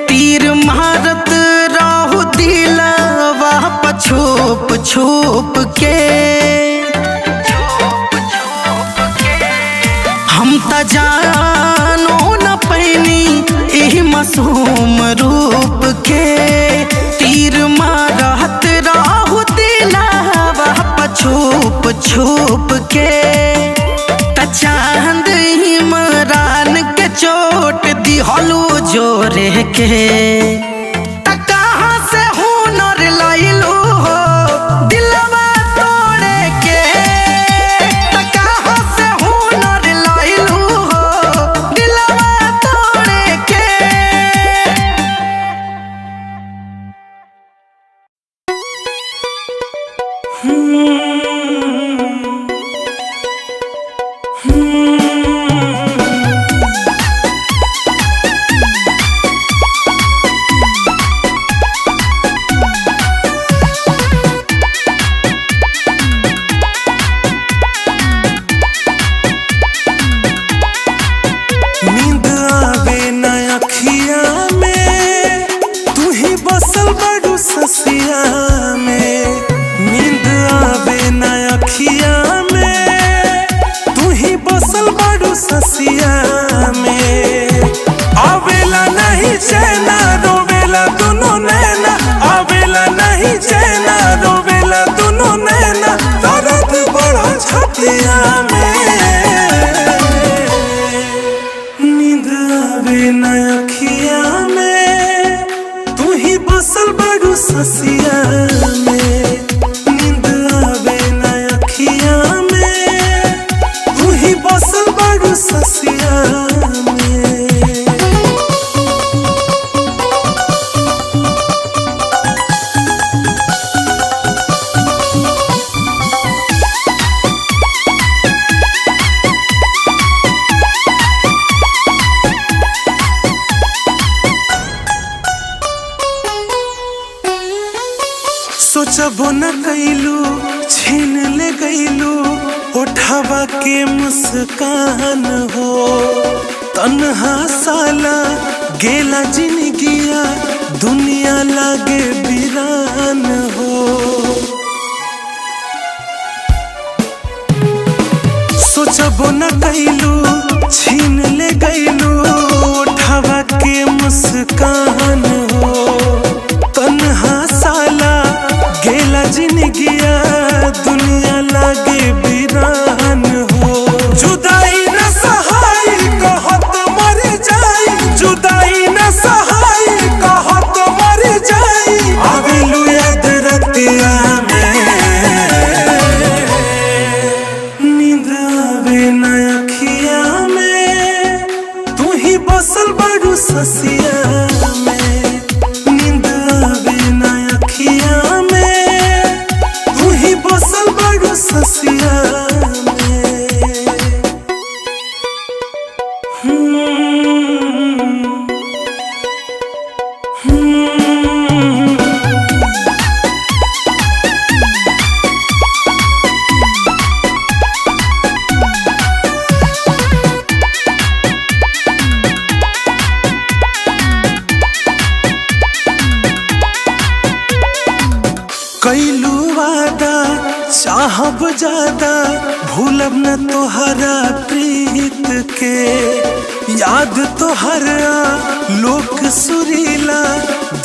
तीर मारत रहू दिलवा छुप छुप के, हम त जानो न पैनी ई मासूम रूप के, तीर मारत रहू दिलवा छुप छुप के, चांद इमरान के चोट दिहलू जोरे के, कहाँ से हुनर लैलू हो दिलवा तोड़े के, कहाँ से हुनर लैलू हो दिलवा तोड़े के। नींद आवे न अखिया में, तू ही बसल बड़ू ससिया में, नींद आवे न अखिया में, तू ही बसल बड़ू ससिया में, आवेला नहीं चैना रोवेला दोनों नैना, आवेला नहीं चैना रोवेला दोनों नैना, दर्द बड़ा छतिया में, नींद आवे न अखिया में, तू ही बसल बड़ू ससिया में, नींद आवे न अखिया में, तू ही बसल बड़ू ससिया में। सोचबो न कैलू छीन ले गईलू उठावा के मुस्कान हो, तन्हा साला गेला जिंदगिया दुनिया लागे वीरान हो। सोचबो न कैलू छीन ले गैलू उठावा के मुस्कान हो तन्हा साला गेला जिंदगिया दुनिया लागे वीरान हो जुदाई न सहाय कहत मर जाई जुदाई न सहाय कहत मर जाई आवेलू याद रतिया ससिया में नींद आवे ना अखिया में तू ही बसल बड़ो ससिया कैलू वादा चाहब ज्यादा भूलब न तोहरा प्रीत के याद तोहरा लोक सुरीला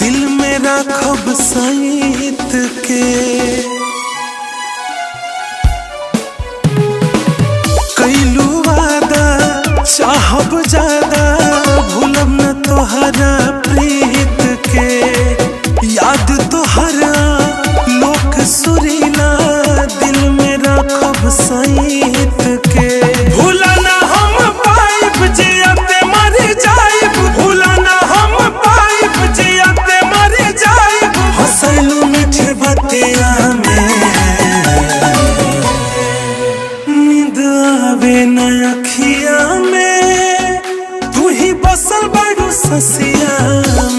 दिल में राखब सईत के कैलू वादा चाहब ज्यादा भूलब न तोहरा प्रीत के याद तोहरा सुरीला दिल में राखब सईत के भूला ना हम पाइब जियते मर जाइब भूला ना हम पाइब जियते मर जाइब हंसलू मीठे बतिया में नींद आवे न अखिया में तू ही बसल बड़ो ससिया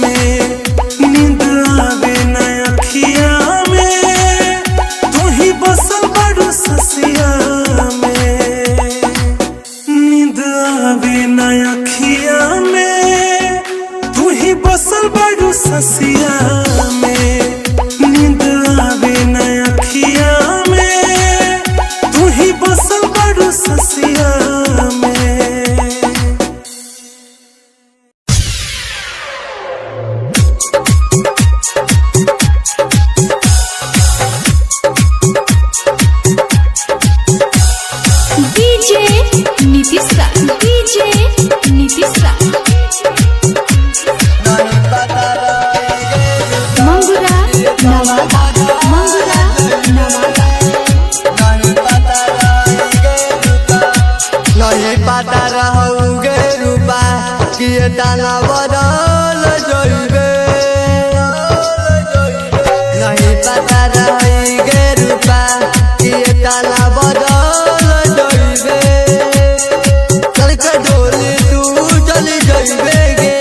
में नींद आवे न अखिया बसल बड़ो ससिया में नींद आवे न अखिया में तू ही बसल बड़ो ससिया में नींद आवे न अखिया में तू ही बसल बड़ो ससिया में दाना बदल जइबे नहीं पता रही गे रूपा कि दाना बदल जइबे चल के डोली तू चली जइबे गे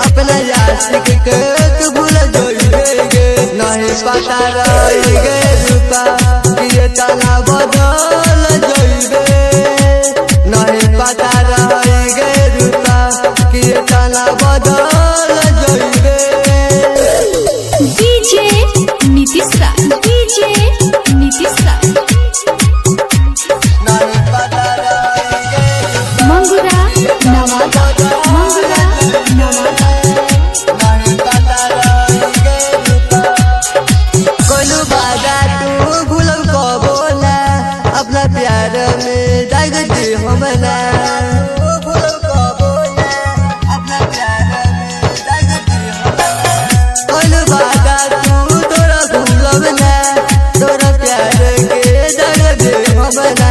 अपना यासिक के तू भूल जइबे गे नहीं पता रही गे रूपा कि दाना बदल जइबे नहीं पता रही गे रूपा कि दाना बदल जइबे डीजे नीतीश मंगुरा नवादा कोलू बागा तू भूलब कबो ना अपना प्यार में दाग दे हमना कोलू बागा तू तोरा भूलब ना तोरा प्यार के दाग दे हमना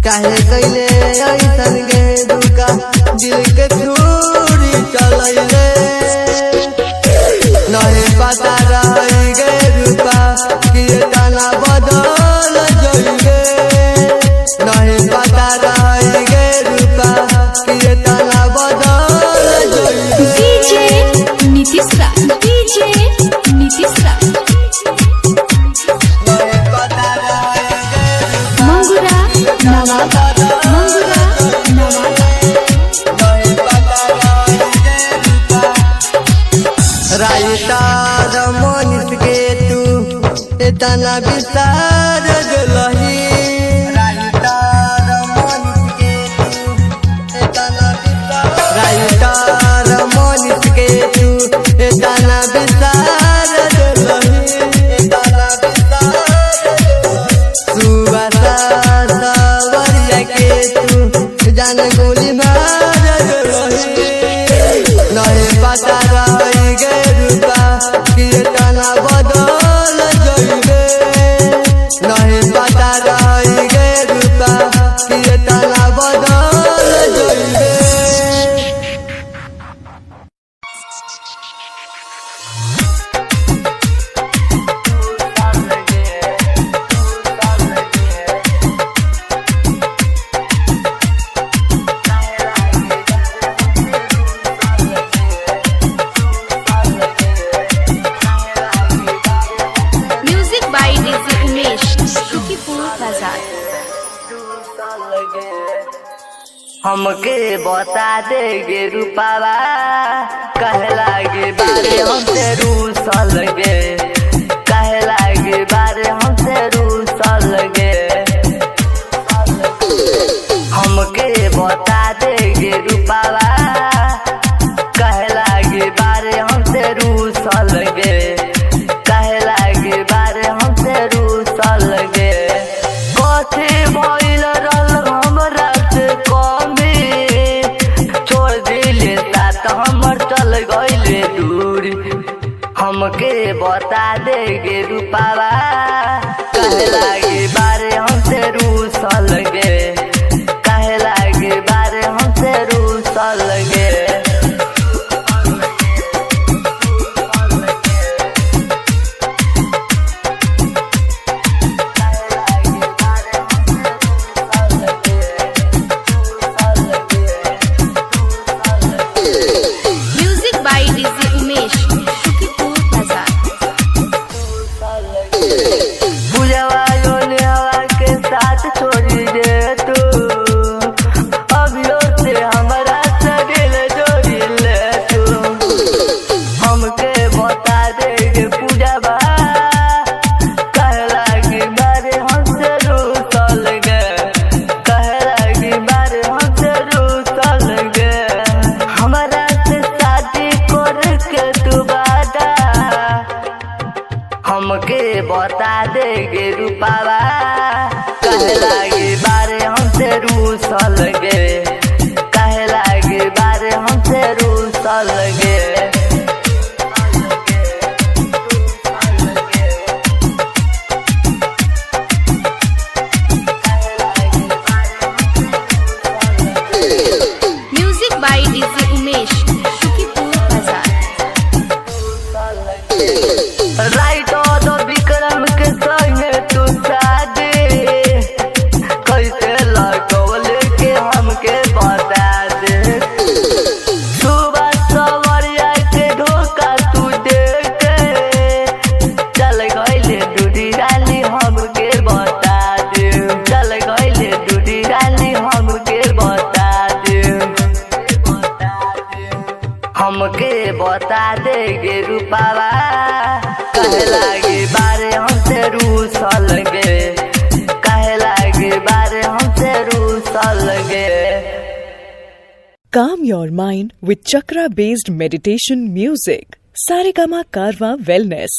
काहे कैले ऐसन गे दुका दिल के चूरी चलैले नहीं पता रही गे रूपा कि दाना बदल जइबे नहीं पता रही गे रूपा कि दाना बदल जइबे डीजे नीतीश नहीं पता रही गे मंगुरा नवादा नहीं पता रही गे रूपा राइटर मनीष के तू इतना विस्तार गलही राइटर हमके बता देगे रूपावा कहला गे बारे हमसे रूसल गे कहला गे बारे हमसे रूसल गे हमके बता देगे रूपावा कहला गे बारे हमसे रूसल गे कहला गे बारे हमसे रूसल गे कथी भइल रहल हमरा से कमी छोड़ दिले साथ हमर चल गइले दूर हमके बता देगे रूपावा कहला गे बारे हमसे रूसल गे कहला गे बारे हमसे रूसल गे music by DJ Umesh Shukipur बाजार। पूजवा योने हवा के साथ छोड़ी दे तू अभियो से हमारा दिल जोड़ी ले तू हमके बता देगे पूजवा कहला गे बारे हमसे रूसल गे कहला गे बारे हमसे रूसल गे हमारा से शादी करके तू बादा हमके बता देगे रूपावा कहला गे बारे हमसे रूसल गे कहला गे बारे हमसे रूसल गे music by DJ Umesh Shukipur बाजार। राइट और विक्रम के संगे तू शादी कैसे लगौले के हमके बता दे सुबह सवरिया के धोखा तू दे के चल गइले दूधी डाली हमके बता दे चल गइले दूधी डाली हमके बता दे हमके बता देगे रूपावा कहला गे बारे हमसे रूसल गे कहला गे बारे हमसे रूसल गे Calm your mind with chakra-based meditation music. Saregama Karwa Wellness.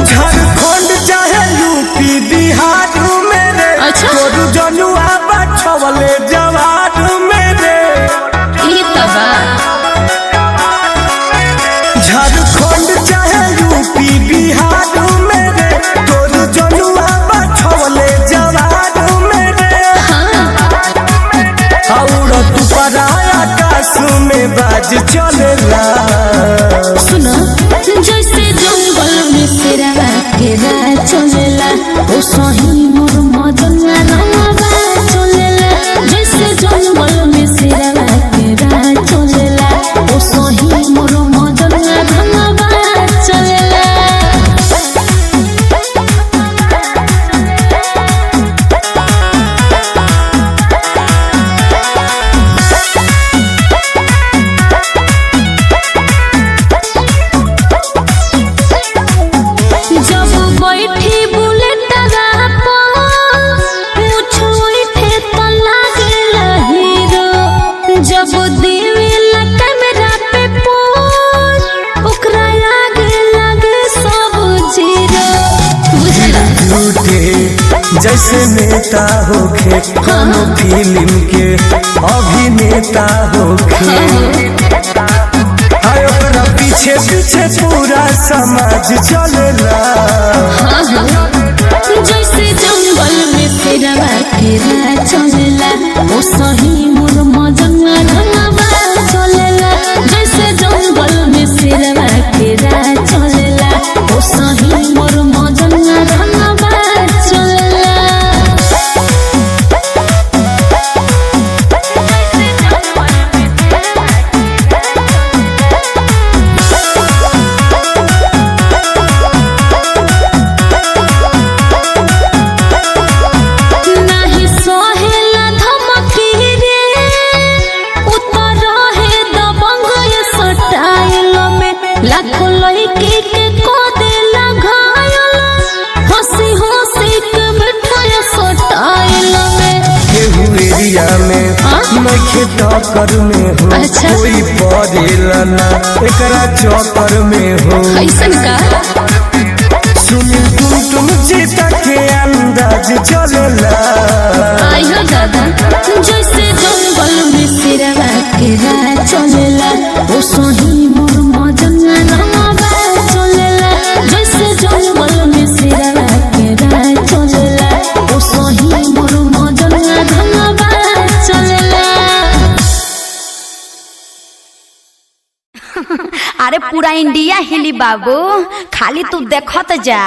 Jharkhand चाहे यूपी बिहार में रे तोरू जनुआ बछवले जवार में रे झारखंड चाहे यूपी बिहार में रे तोरू जनुआ बछवले जवार में रे और तू पराया आकाश में बाज चलेला सुनो जैसे जंगल में शेरवा के राज चलेला ओ सही मोर मदनवा रंगवा चलेला जैसे जंगल में शेरवा के राज चलेला ओ सही मोर मदनवा रंगवा चलेला जब बैठी बुलेटवा पर मुछ उठे त लागेला हीरो जब देवेला कैमरा पे पोज ओकरा आगे लागे सब जीरो बुझला लूटे जैसे नेता होखे कोनो फिल्म के अभिनेता होखे आय ओकरा पीछे पीछे पूरा समाज चलेला जैसे जंगल में शेरवा के राज चलेला ओ सही मोर मदनवा रंगवा चलेला जैसे जंगल में शेरवा के राज चलेला लड़की के को देला घायल हंसी हंसी के मिठाई सटाइल में केहू एरिया में नखे टक्कर में हो अच्छा। कोई पड़ेला ना एकरा चक्कर में हो ऐसन का सुनी तुम जीता के अंदाज चलेला आयो दादा जैसे जंगल में सिरवा के राह चलेला ओ सोही मोर मजन रंगवा चलेला जैसे जंगल में सिरवा के राह चलेला ओ सोही मोर मजन रंगवा चलेला। अरे पूरा इंडिया हिली बाबू, खाली तू देखत जा।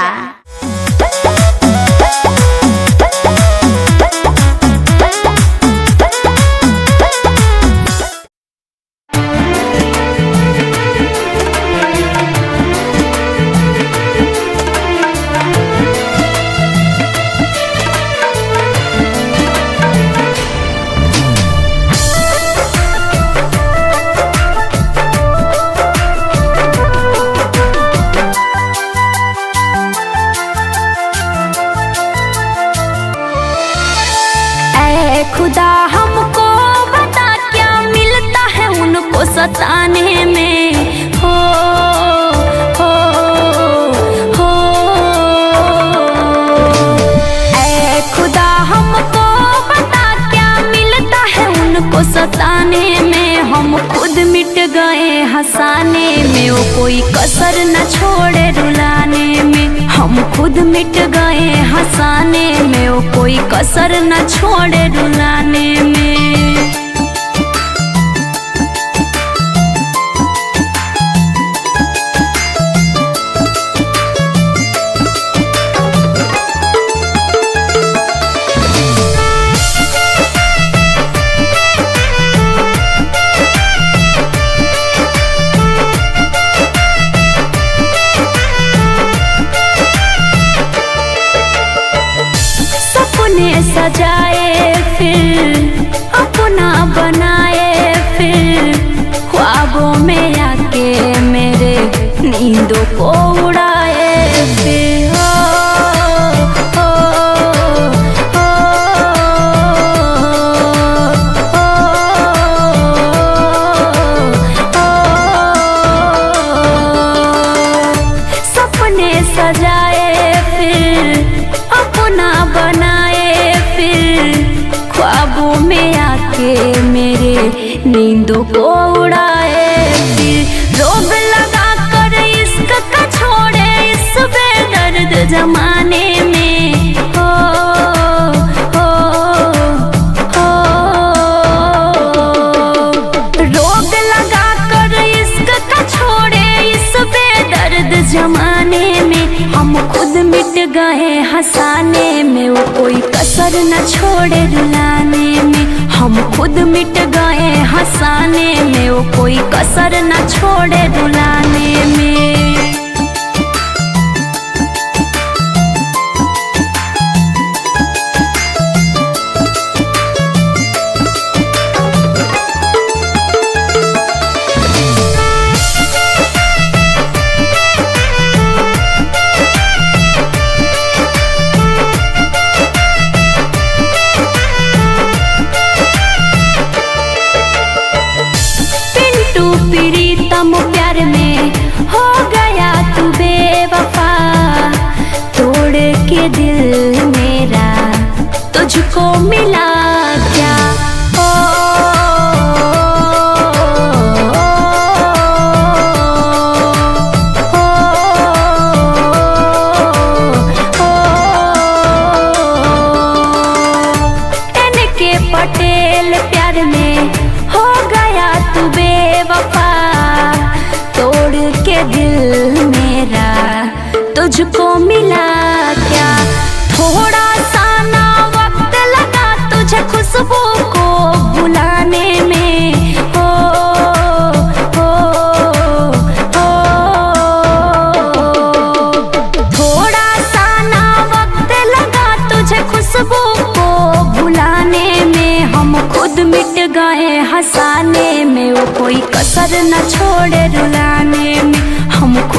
खुदा हमको बता क्या मिलता है उनको सताने में हो ऐ खुदा हमको बता क्या मिलता है उनको सताने में हम खुद मिट गए हंसाने में वो कोई कसर न छोड़े रुलाने में हम खुद मिट गए हंसाने में वो कोई कसर न छोड़े रुलाने में। सजाए फिर अपना बनाए फिर ख्वाबों में आके मेरे नींदों को उड़ाए फिर सपने सजाए फिर अपना बनाए ख्वाबों में आके मेरे नींदों को उड़ाए फिर रोग लगा कर इश्क का छोड़े इस बेदर्द जमाने में हो रोग लगा कर इश्क का छोड़े इस बेदर्द जमाने में हम खुद मिट गए हंसाने में वो कोई कसर न छोड़े रुलाने में हम खुद मिट गए हंसाने में वो कोई कसर न छोड़े रुलाने में। प्रीतम प्यार में हो गया तू बेवफा तोड़ के दिल मेरा तुझको मिला क्या के पटेल प्यार में हो गया तू बेवफा तोड़ के दिल मेरा तुझको मिला क्या थोड़ा सा ना वक्त लगा तुझ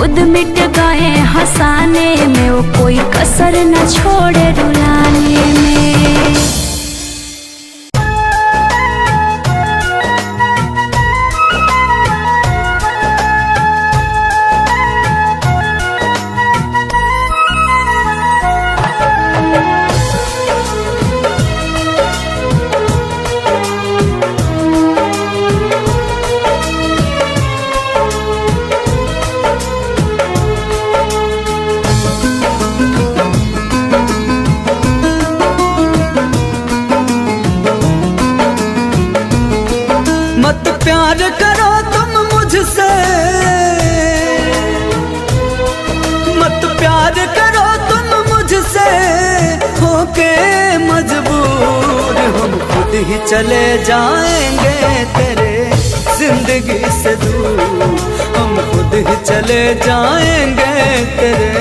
खुद मिट गए हंसाने में, वो कोई कसर न छोड़े रुलाने में। मत प्यार करो तुम मुझसे, मत प्यार करो तुम मुझसे, होके मजबूर हम खुद ही चले जाएंगे तेरे जिंदगी से दूर, हम खुद ही चले जाएंगे तेरे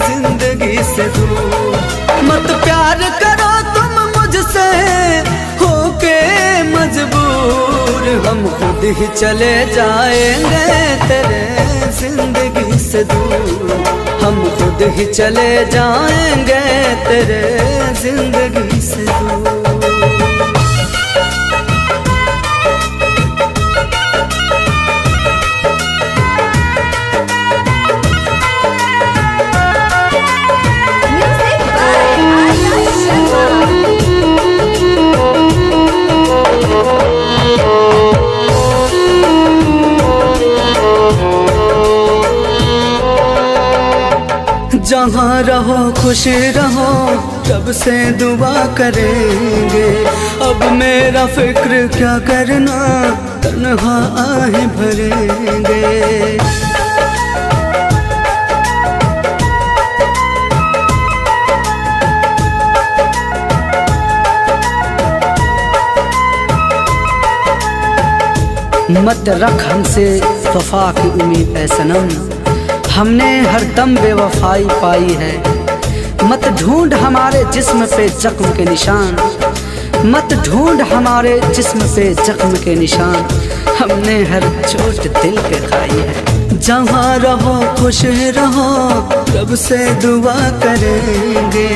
जिंदगी से दूर। मत प्यार करो तुम मुझसे, होके मजबूर हम खुद ही चले जाएंगे तेरे जिंदगी से दूर, हम खुद ही चले जाएंगे तेरे जिंदगी से दूर। जहाँ रहो खुश रहो रब से दुआ करेंगे, अब मेरा फिक्र क्या करना तन्हा आहें भरेंगे। मत रख हमसे वफा की उम्मीद ऐ सनम, हमने हर दम बेवफाई पाई है। मत ढूंढ हमारे जिस्म पे जख्म के निशान, मत ढूंढ हमारे जिस्म पे जख्म के निशान, हमने हर चोट दिल पे खाई है। जहाँ रहो खुश रहो रब से दुआ करेंगे,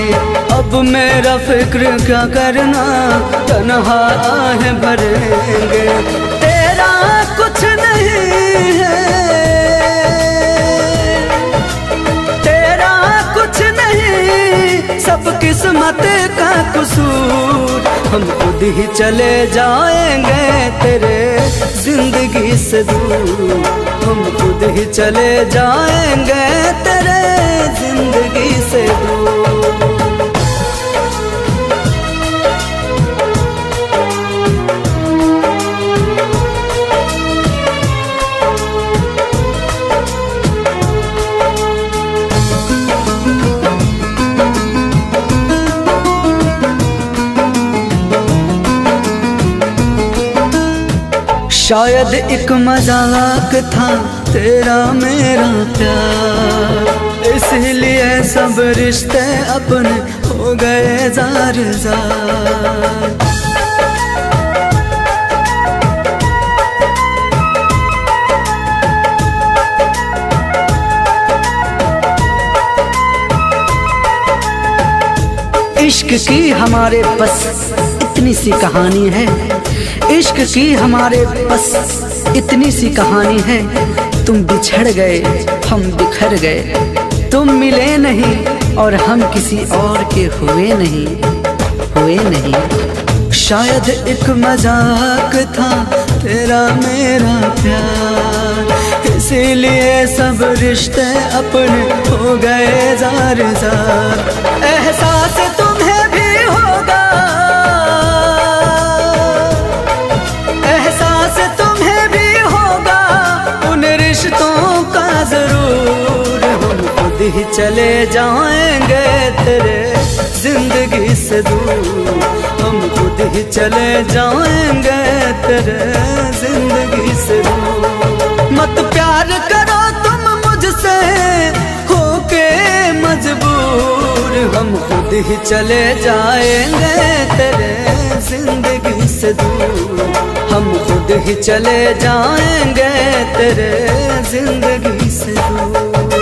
अब मेरा फिक्र क्या करना तन्हा आहें भरेंगे। तेरा कुछ नहीं है, सब किस्मत का कसूर, हम खुद ही चले जाएंगे तेरे जिंदगी से दूर, हम खुद ही चले जाएंगे तेरे जिंदगी से दूर। शायद एक मजाक था तेरा मेरा प्यार, इसलिए सब रिश्ते अपने हो गए जार जार। इश्क की हमारे बस इतनी सी कहानी है, इश्क की हमारे बस इतनी सी कहानी है। तुम बिछड़ गए हम बिखर गए, तुम मिले नहीं और हम किसी और के हुए नहीं। शायद एक मजाक था तेरा मेरा प्यार, इसीलिए सब रिश्ते अपने हो गए जार जार। एहसास तुम्हें भी होगा, एहसास तुम्हें भी होगा उन रिश्तों का जरूर, हम खुद ही चले जाएंगे तेरे जिंदगी से दूर, हम खुद ही चले जाएंगे तेरे जिंदगी से दूर। मत प्यार करो तुम मुझसे होके मजबूर, हम खुद ही चले जाएंगे तेरे जिंदगी से दूर, हम खुद ही चले जाएंगे तेरे जिंदगी से दूर।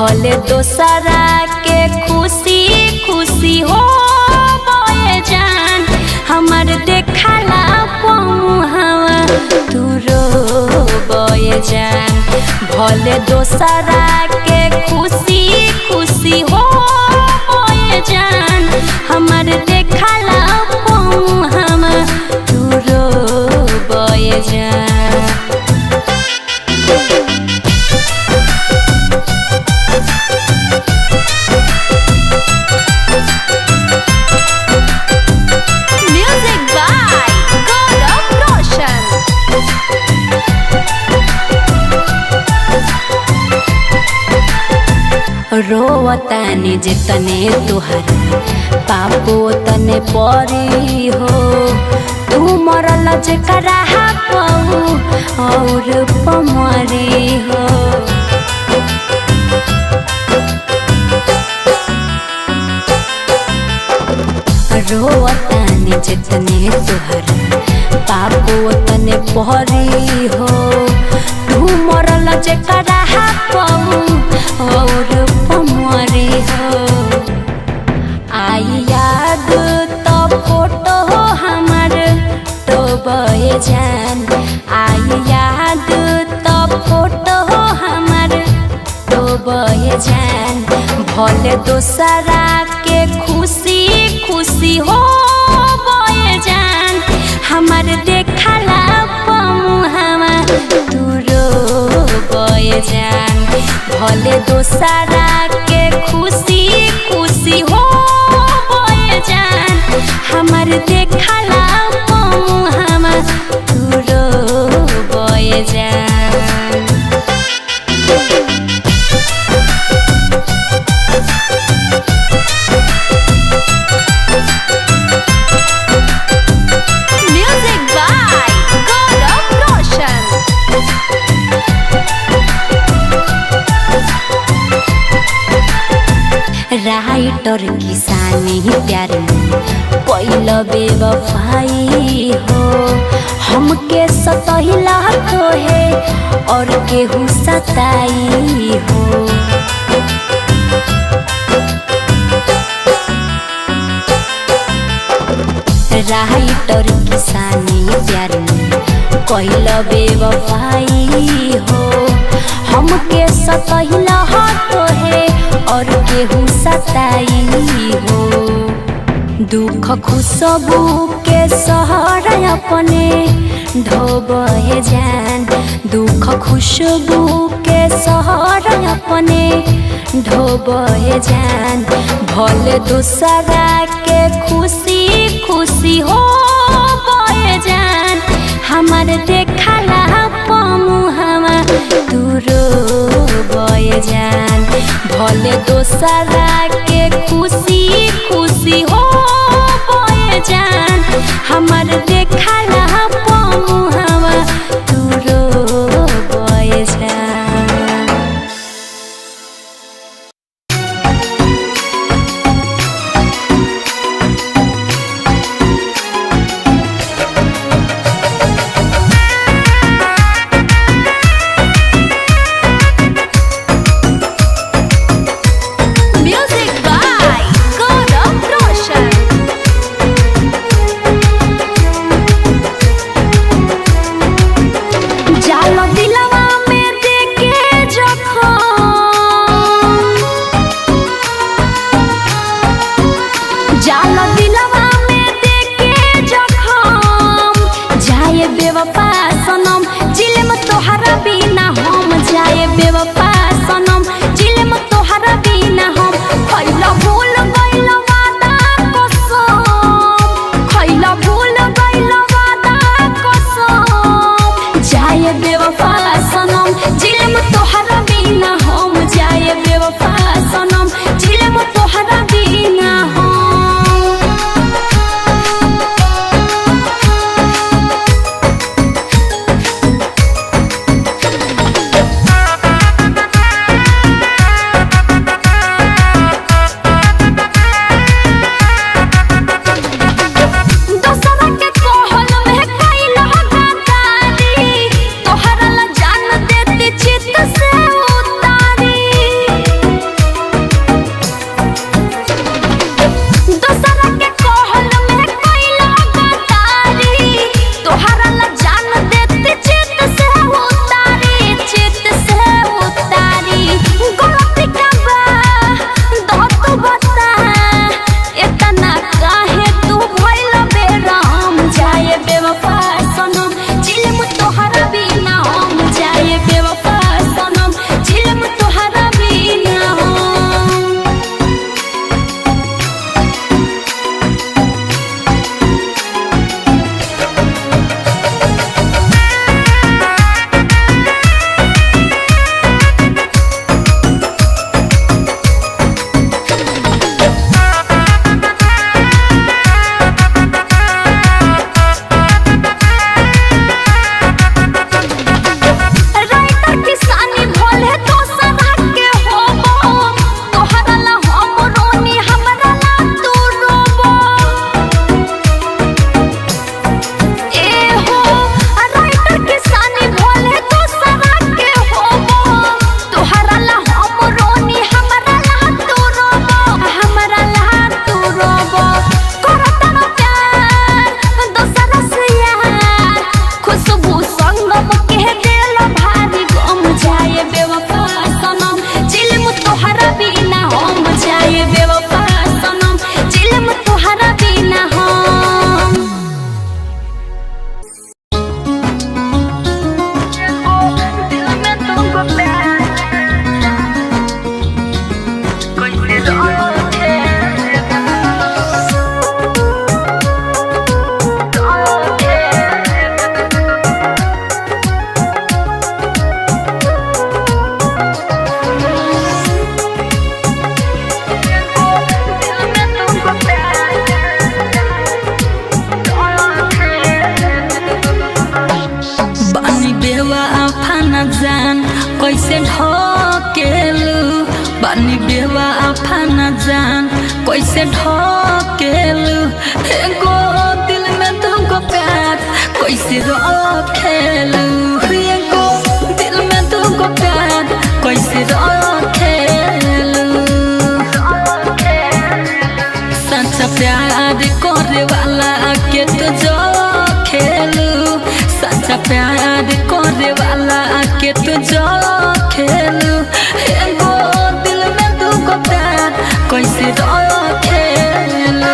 भले दोसरा के खुशी खुशी हो बोए जान हमर देखला पहुँचवा तू रो बोए जान भले दोसरा के खुशी खुशी हो बोए जान हमर देखला पहुँचवा तू रो बोए जान। रोवतानी जितने तुहरा पापो तने परी हो तू मरल जकरा पाऊ और पमरी हो रोवतानी जितने तुहरा पापो तने परी हो तू मरल जकरा पाऊ और पमरी हो आई याद तो फोटो हमार तो बहे जान आई याद तो फोटो हमार तो बहे जान भले दोसरा के खुशी खुशी हो बहे जान हमार देखला पमुहवा तू रो बहे जान भले दोसरा के खुशी खुशी हो बोए जान हमर देखला पहुँचवा तू रो बोए जान। राइटर किसानी प्यार पहिल बेवफाई हो हमके सतहिला तो है और केहू सताई हो राइटर किसानी प्यार पहिल बेवफाई हो हमके सतहिला तो है और केहू सताई हो दुख खुशबू के सहर अपने ढोबे जान दुख खुशबू के सहर अपने ढोबे जान भले दूसरा के खुशी खुशी हो बोए जान हमार देखला पमुहवा तू रो बोए जान भले दोसरा के खुशी खुशी हो बोए जान हमार देखला पमुहवा तू रो बोए जान। बेवफा न जान कैसे ढकेलू बानी बेवफा न जान कैसे ढकेलू एगो दिल में तुमको प्यार कैसे रखेलू एगो दिल में तुमको प्यार कैसे रखेलू सच्चा प्यार करे वाला के तो जो खेलू सच्चा प्यार करे वाला के तो जो खेलू एगो दिल में तुमको प्यार कैसे रखेलू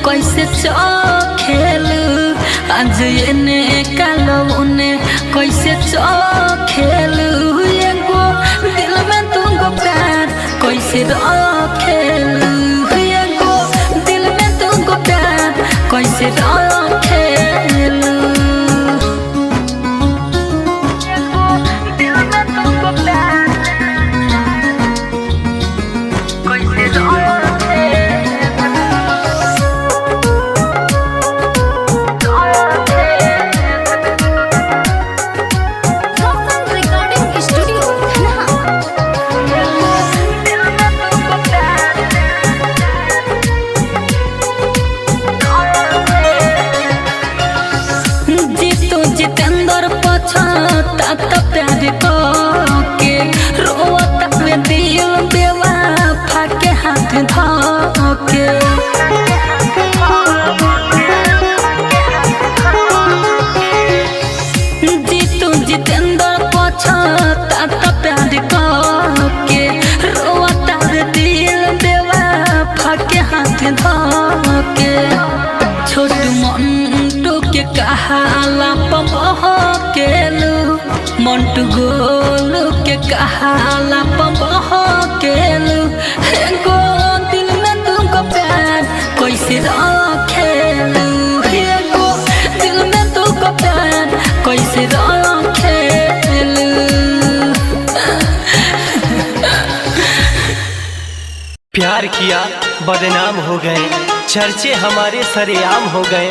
कैसे चखेलू आज एने कालो उने कैसे चखेलू एगो दिल में तुमको प्यार कैसे रखेलू एगो दिल में तुमको प्यार कैसे रखेलू दिल में तुमको प्यार कैसे प्यार के रोता में दिल बेवफा के हाथ धोके जीतू जितेंद्र पछता प्यार के रोता में दिल बेवफा के हाथ धोके छोटू मंटू के कहाला पमहकेलू मंटू गोलू के कहाला पमहकेलू एगो दिल में तुमको प्यार कैसे रखेलू एगो दिल में तुमको प्यार कैसे रखेलू प्यार किया बदनाम हो गए चर्चे हमारे सरेआम हो गए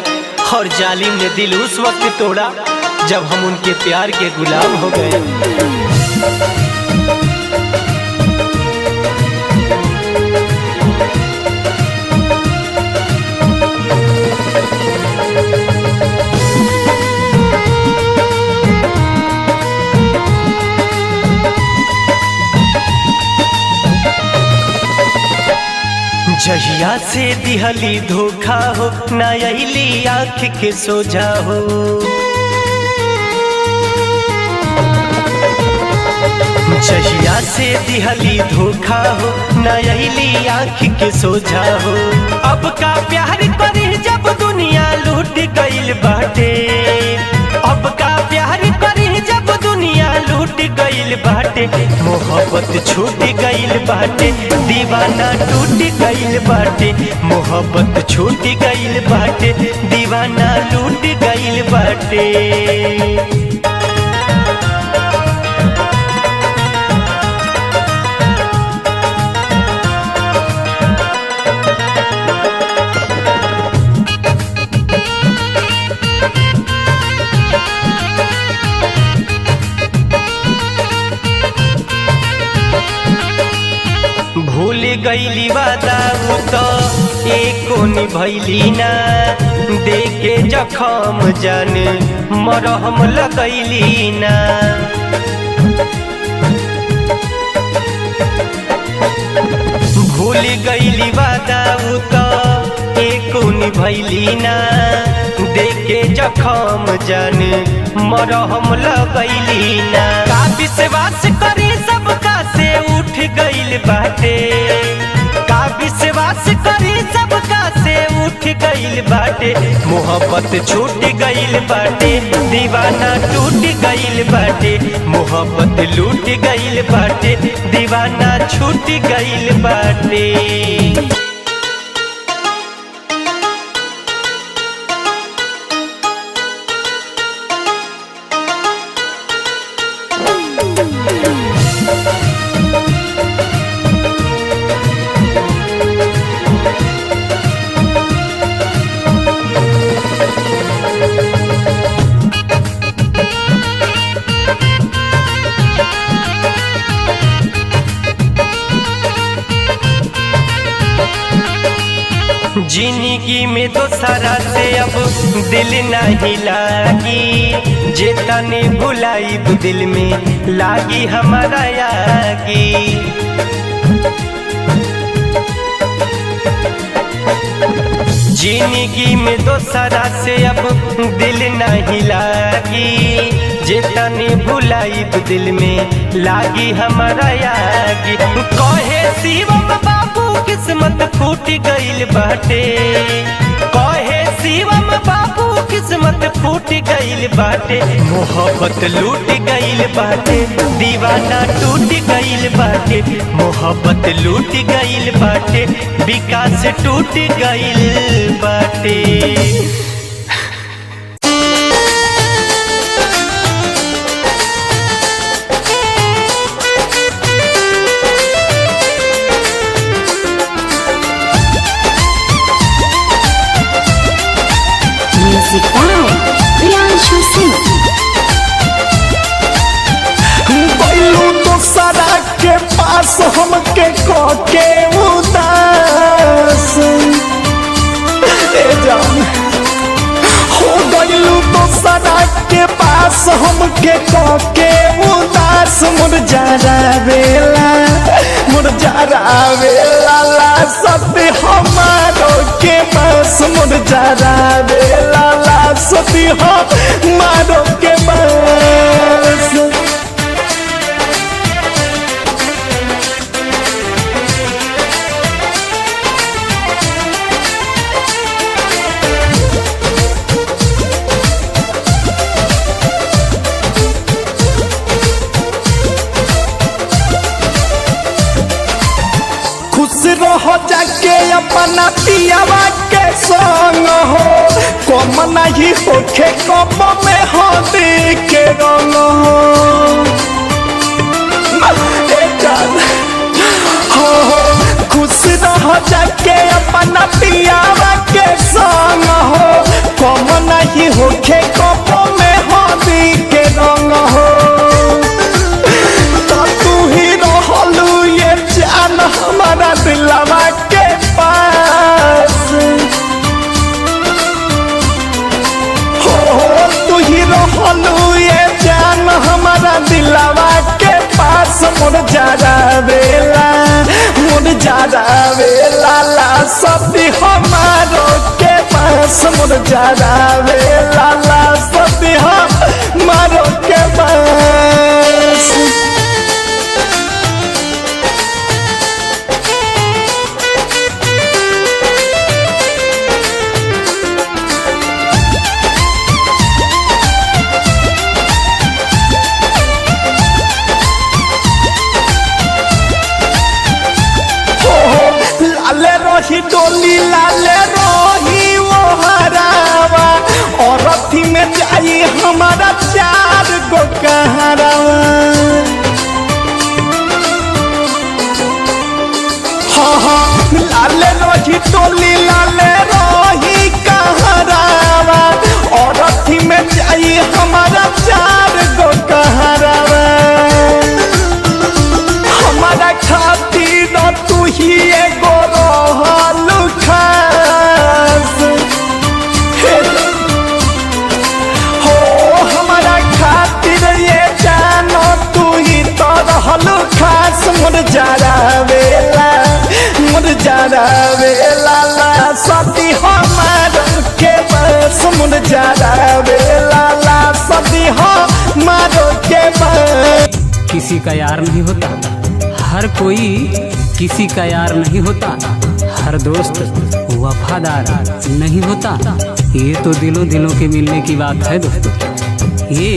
और जालिम ने दिल उस वक्त तोड़ा जब हम उनके प्यार के गुलाम हो गए। जहिया से दिहली धोखा हो ना अली आँख के सोझा हो जहिया से दिहली धोखा हो ना अली आँख के सोझा हो अब का प्यार करी जब दुनिया लूट गइल बाटे अब का प्यार करी जब दुनिया लूट गइल बाटे मोहब्बत छूट गइल बाटे दीवाना टूट गइल बाटे मोहब्बत छूट गइल बाटे दीवाना लूट गइल बाटे। भूल गईली वादा उ तो एको निभैली ना देखे जखम जान मरहम लगैली ना भूल गईली वादा उ तो एको निभैली ना देखे जखम जान मरहम लगैली ना का विश्वास करी सबका से उठ गईल बाटे का विश्वास करी सबका से उठ गईल बाटे मोहब्बत छूट गईल बाटे दीवाना टूट गईल बाटे मोहब्बत लूट गईल बाटे दीवाना छूट गईल बाटे जिंदगी में तो सारा से अब दिल नहीं लागी जेता ने भुलाई तो दिल में लागी हमारा यागी जिंदगी में तो सारा से अब दिल नहीं लागी जेता ने भुलाई तो दिल में लागी हमारा यागी कहे शिवम बाबू किस्मत फूट गईल बाटे कहे शिवम बाबू किस्मत फूट गईल बाटे मोहब्बत लूट गईल बाटे दीवाना टूट गईल बाटे मोहब्बत लूट गईल बाटे विकास टूट गईल बाटे के पास हमके के उदास जान हो गइलू तो सदा के पास हमके के उदास मुरझारा वेला ला सती हमारो के पास मुरझारा वेला ला सती हमारो के पास हो जाके अपना पियावा के संग हो कम नहीं होखे कम में हो के रंग हो खुश रह जाके अपना पियावा के संग हो कम नहीं होखे कम में हो के रंग हो तो तू ही रहलू ये जान हमारा दिलवा के पास हो तू ही रहलू ये जान हमारा दिलवा के पास मुरझारा वेला ला सती हमारो के पास मुरझारा वेला ला सती हमारो के पास रही डोली लाले रही वो हरावा और अथी में जाई हमारा 4 गो कहरावा हाँ लाले रही डोली लाले रही कहरावा और अथी में जाई हमारा 4 गो कहरावा हमारा खातिर तू ही मुरझावे लाला सदी हमार के बस मुरझावे लाला सदी हमार के बस। किसी का यार नहीं होता, हर कोई किसी का यार नहीं होता, हर दोस्त वफादार नहीं होता। ये तो दिलों दिलों के मिलने की बात है दोस्तों, ये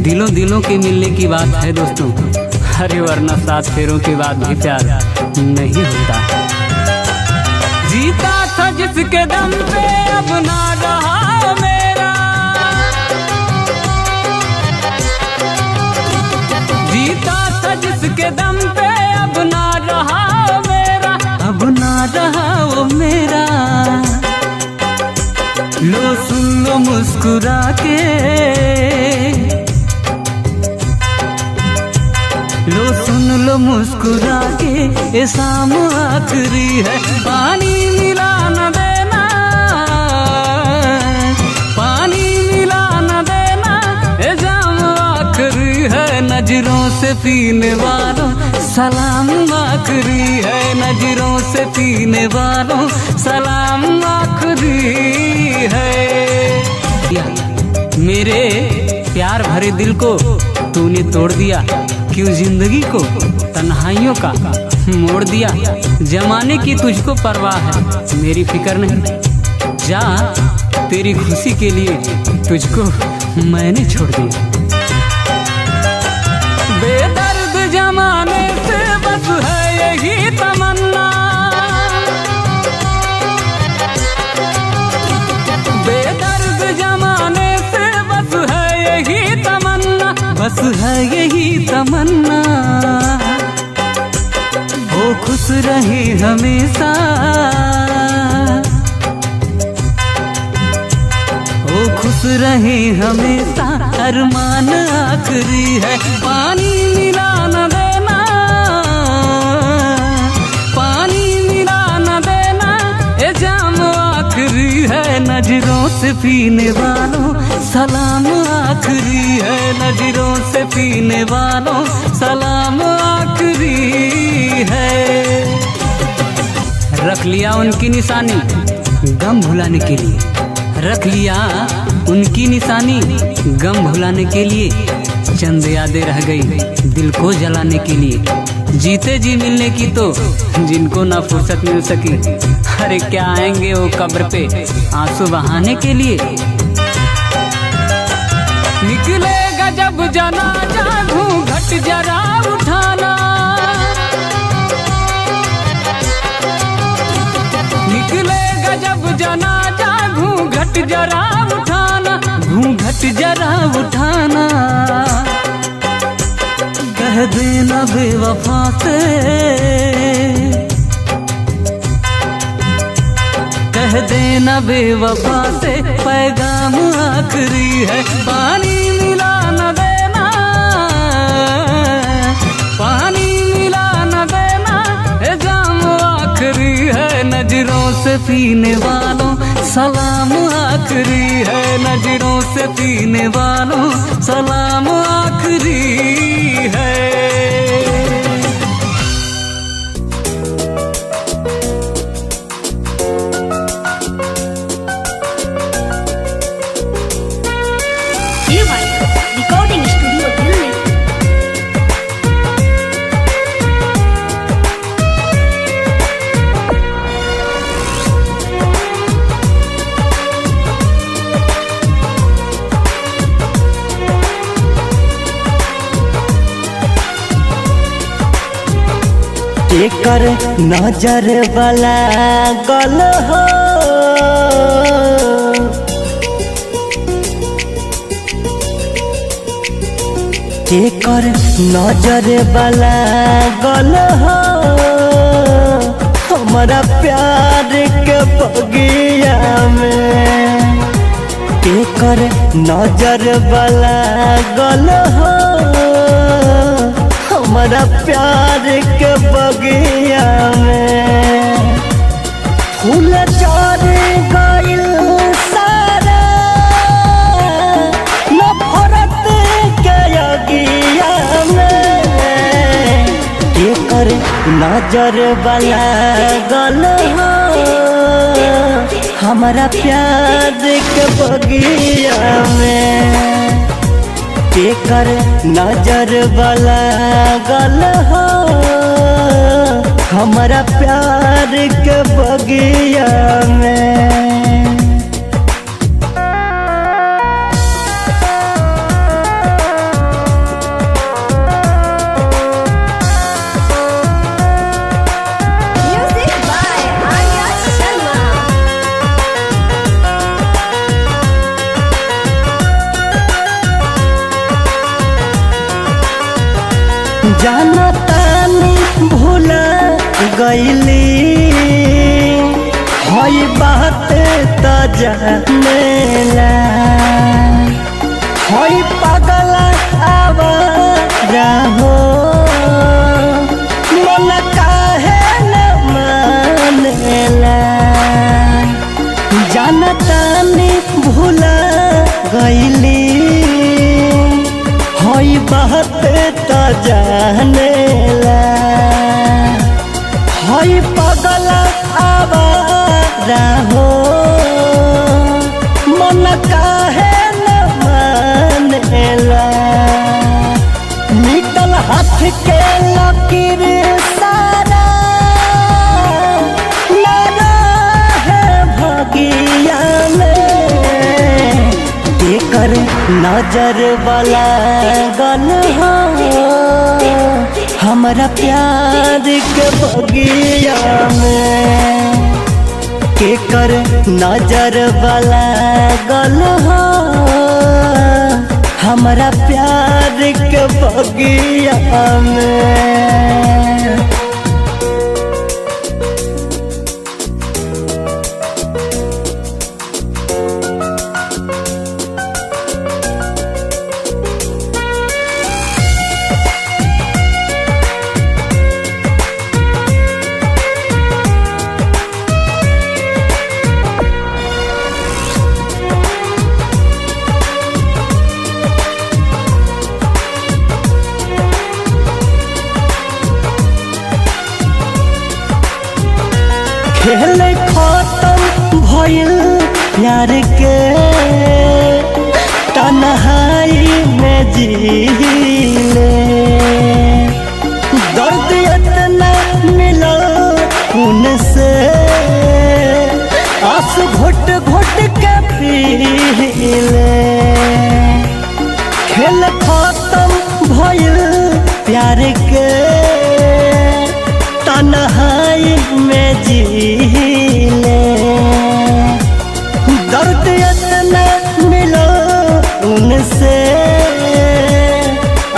दिलों दिलों के मिलने की बात है दोस्तों। अरे वरना 7 फेरों के बाद भी प्यार नहीं होता। जीता था जिसके दम पे अब ना रहा मेरा, जीता था जिसके दम पे अब ना रहा मेरा, अब ना रहा वो मेरा। लो सुन लो मुस्कुरा के, लो सुन लो मुस्कुरा के, ये शाम आखिरी है। पानी मिला न देना, पानी मिला न देना, ये जाम आखिरी है। नजरों से पीने वालों सलाम आखिरी है, नजरों से पीने वालों सलाम आखिरी है। मेरे प्यार भरे दिल को तूने तोड़ दिया, क्यों जिंदगी को तन्हाइयों का मोड़ दिया। जमाने की तुझको परवाह है, मेरी फिक्र नहीं। जा तेरी खुशी के लिए तुझको मैंने छोड़ दिया। बेदर्द जमाने से बस है यही तमन्ना, बेदर्द जमाने से बस है यही तमन्ना, बस है यही तमन्ना। वो खुश रहे हमेशा, वो खुश रहे हमेशा, अरमान आखिरी है। पानी मिला न देना, पानी मिला न देना, ये जाम आखिरी है। नजरों से पीने वालों सलाम आखिरी है, नजरों से पीने वालों सलाम आखिरी है। रख लिया उनकी निशानी गम भुलाने के लिए, रख लिया उनकी निशानी गम भुलाने के लिए। चंद यादें रह गई दिल को जलाने के लिए। जीते जी मिलने की तो जिनको ना फुर्सत मिल सकी, अरे क्या आएंगे वो कब्र पे आंसू बहाने के लिए। निकलेगा जब जनाजा घूंघट जरा उठाना, निकलेगा जब जनाजा घूंघट जरा उठाना, घूंघट जरा उठाना। कह देना बेवफा से, कह देना बेवफा से, पैगाम आखिरी है। पानी मिला न देना, पानी मिला न देना, ये जाम आखिरी है। नजरों से पीने वालों सलाम आखिरी है, नजरों से पीने वालों सलाम आखिरी है। Recording studio Delhi. एकर नजर वाला गल हो, एकर नजर वाला गल हो, हमारा प्यार के बगिया में। एकर नजर वाला गल हो, हमारा प्यार के बगिया में। फूल चढ़ गइल सारा नफरत के अगिया में। एकर नजर वाला गल हो हमारा प्यार के बगिया में केकर नजर वाला गल हो हमारा प्यार के बगिया में। जाना तानी भूला गईली हई बात त जानेला हई पागल आवारा हो मन काहे न मानेला जाना तानी भूला गईली हई बात त जानेला हई पागल आवारा हो मन काहे न मानेला निकल हाथ के लकीर सारा लगा है भगिया में केकर नजर वाला गल हो हमारा प्यार के बगिया में केकर नजर वाला गल हो हमारा प्यार के बगिया में। खेल खत्म भइल प्यार के तन्हाई में जीले दर्द इतना मिला उनसे आंसू घुट घुट के पीले खेल खत्म भइल प्यार के तन्हाई में जीले दर्द इतना मिलो उनसे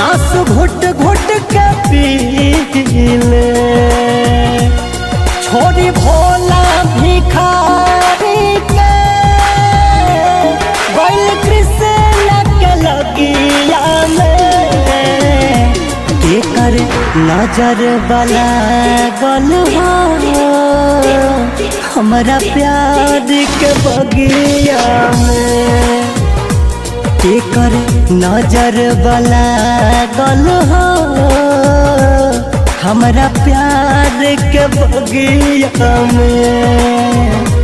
आंसू घुट घुट के पीले छोड़ी भोला भिखारी के बैल कृष्ण के लगिया में केकर नजर वाला गल हो हमारा प्यार के बगिया में केकर नजर वाला गल हो हमारा प्यार के बगिया में।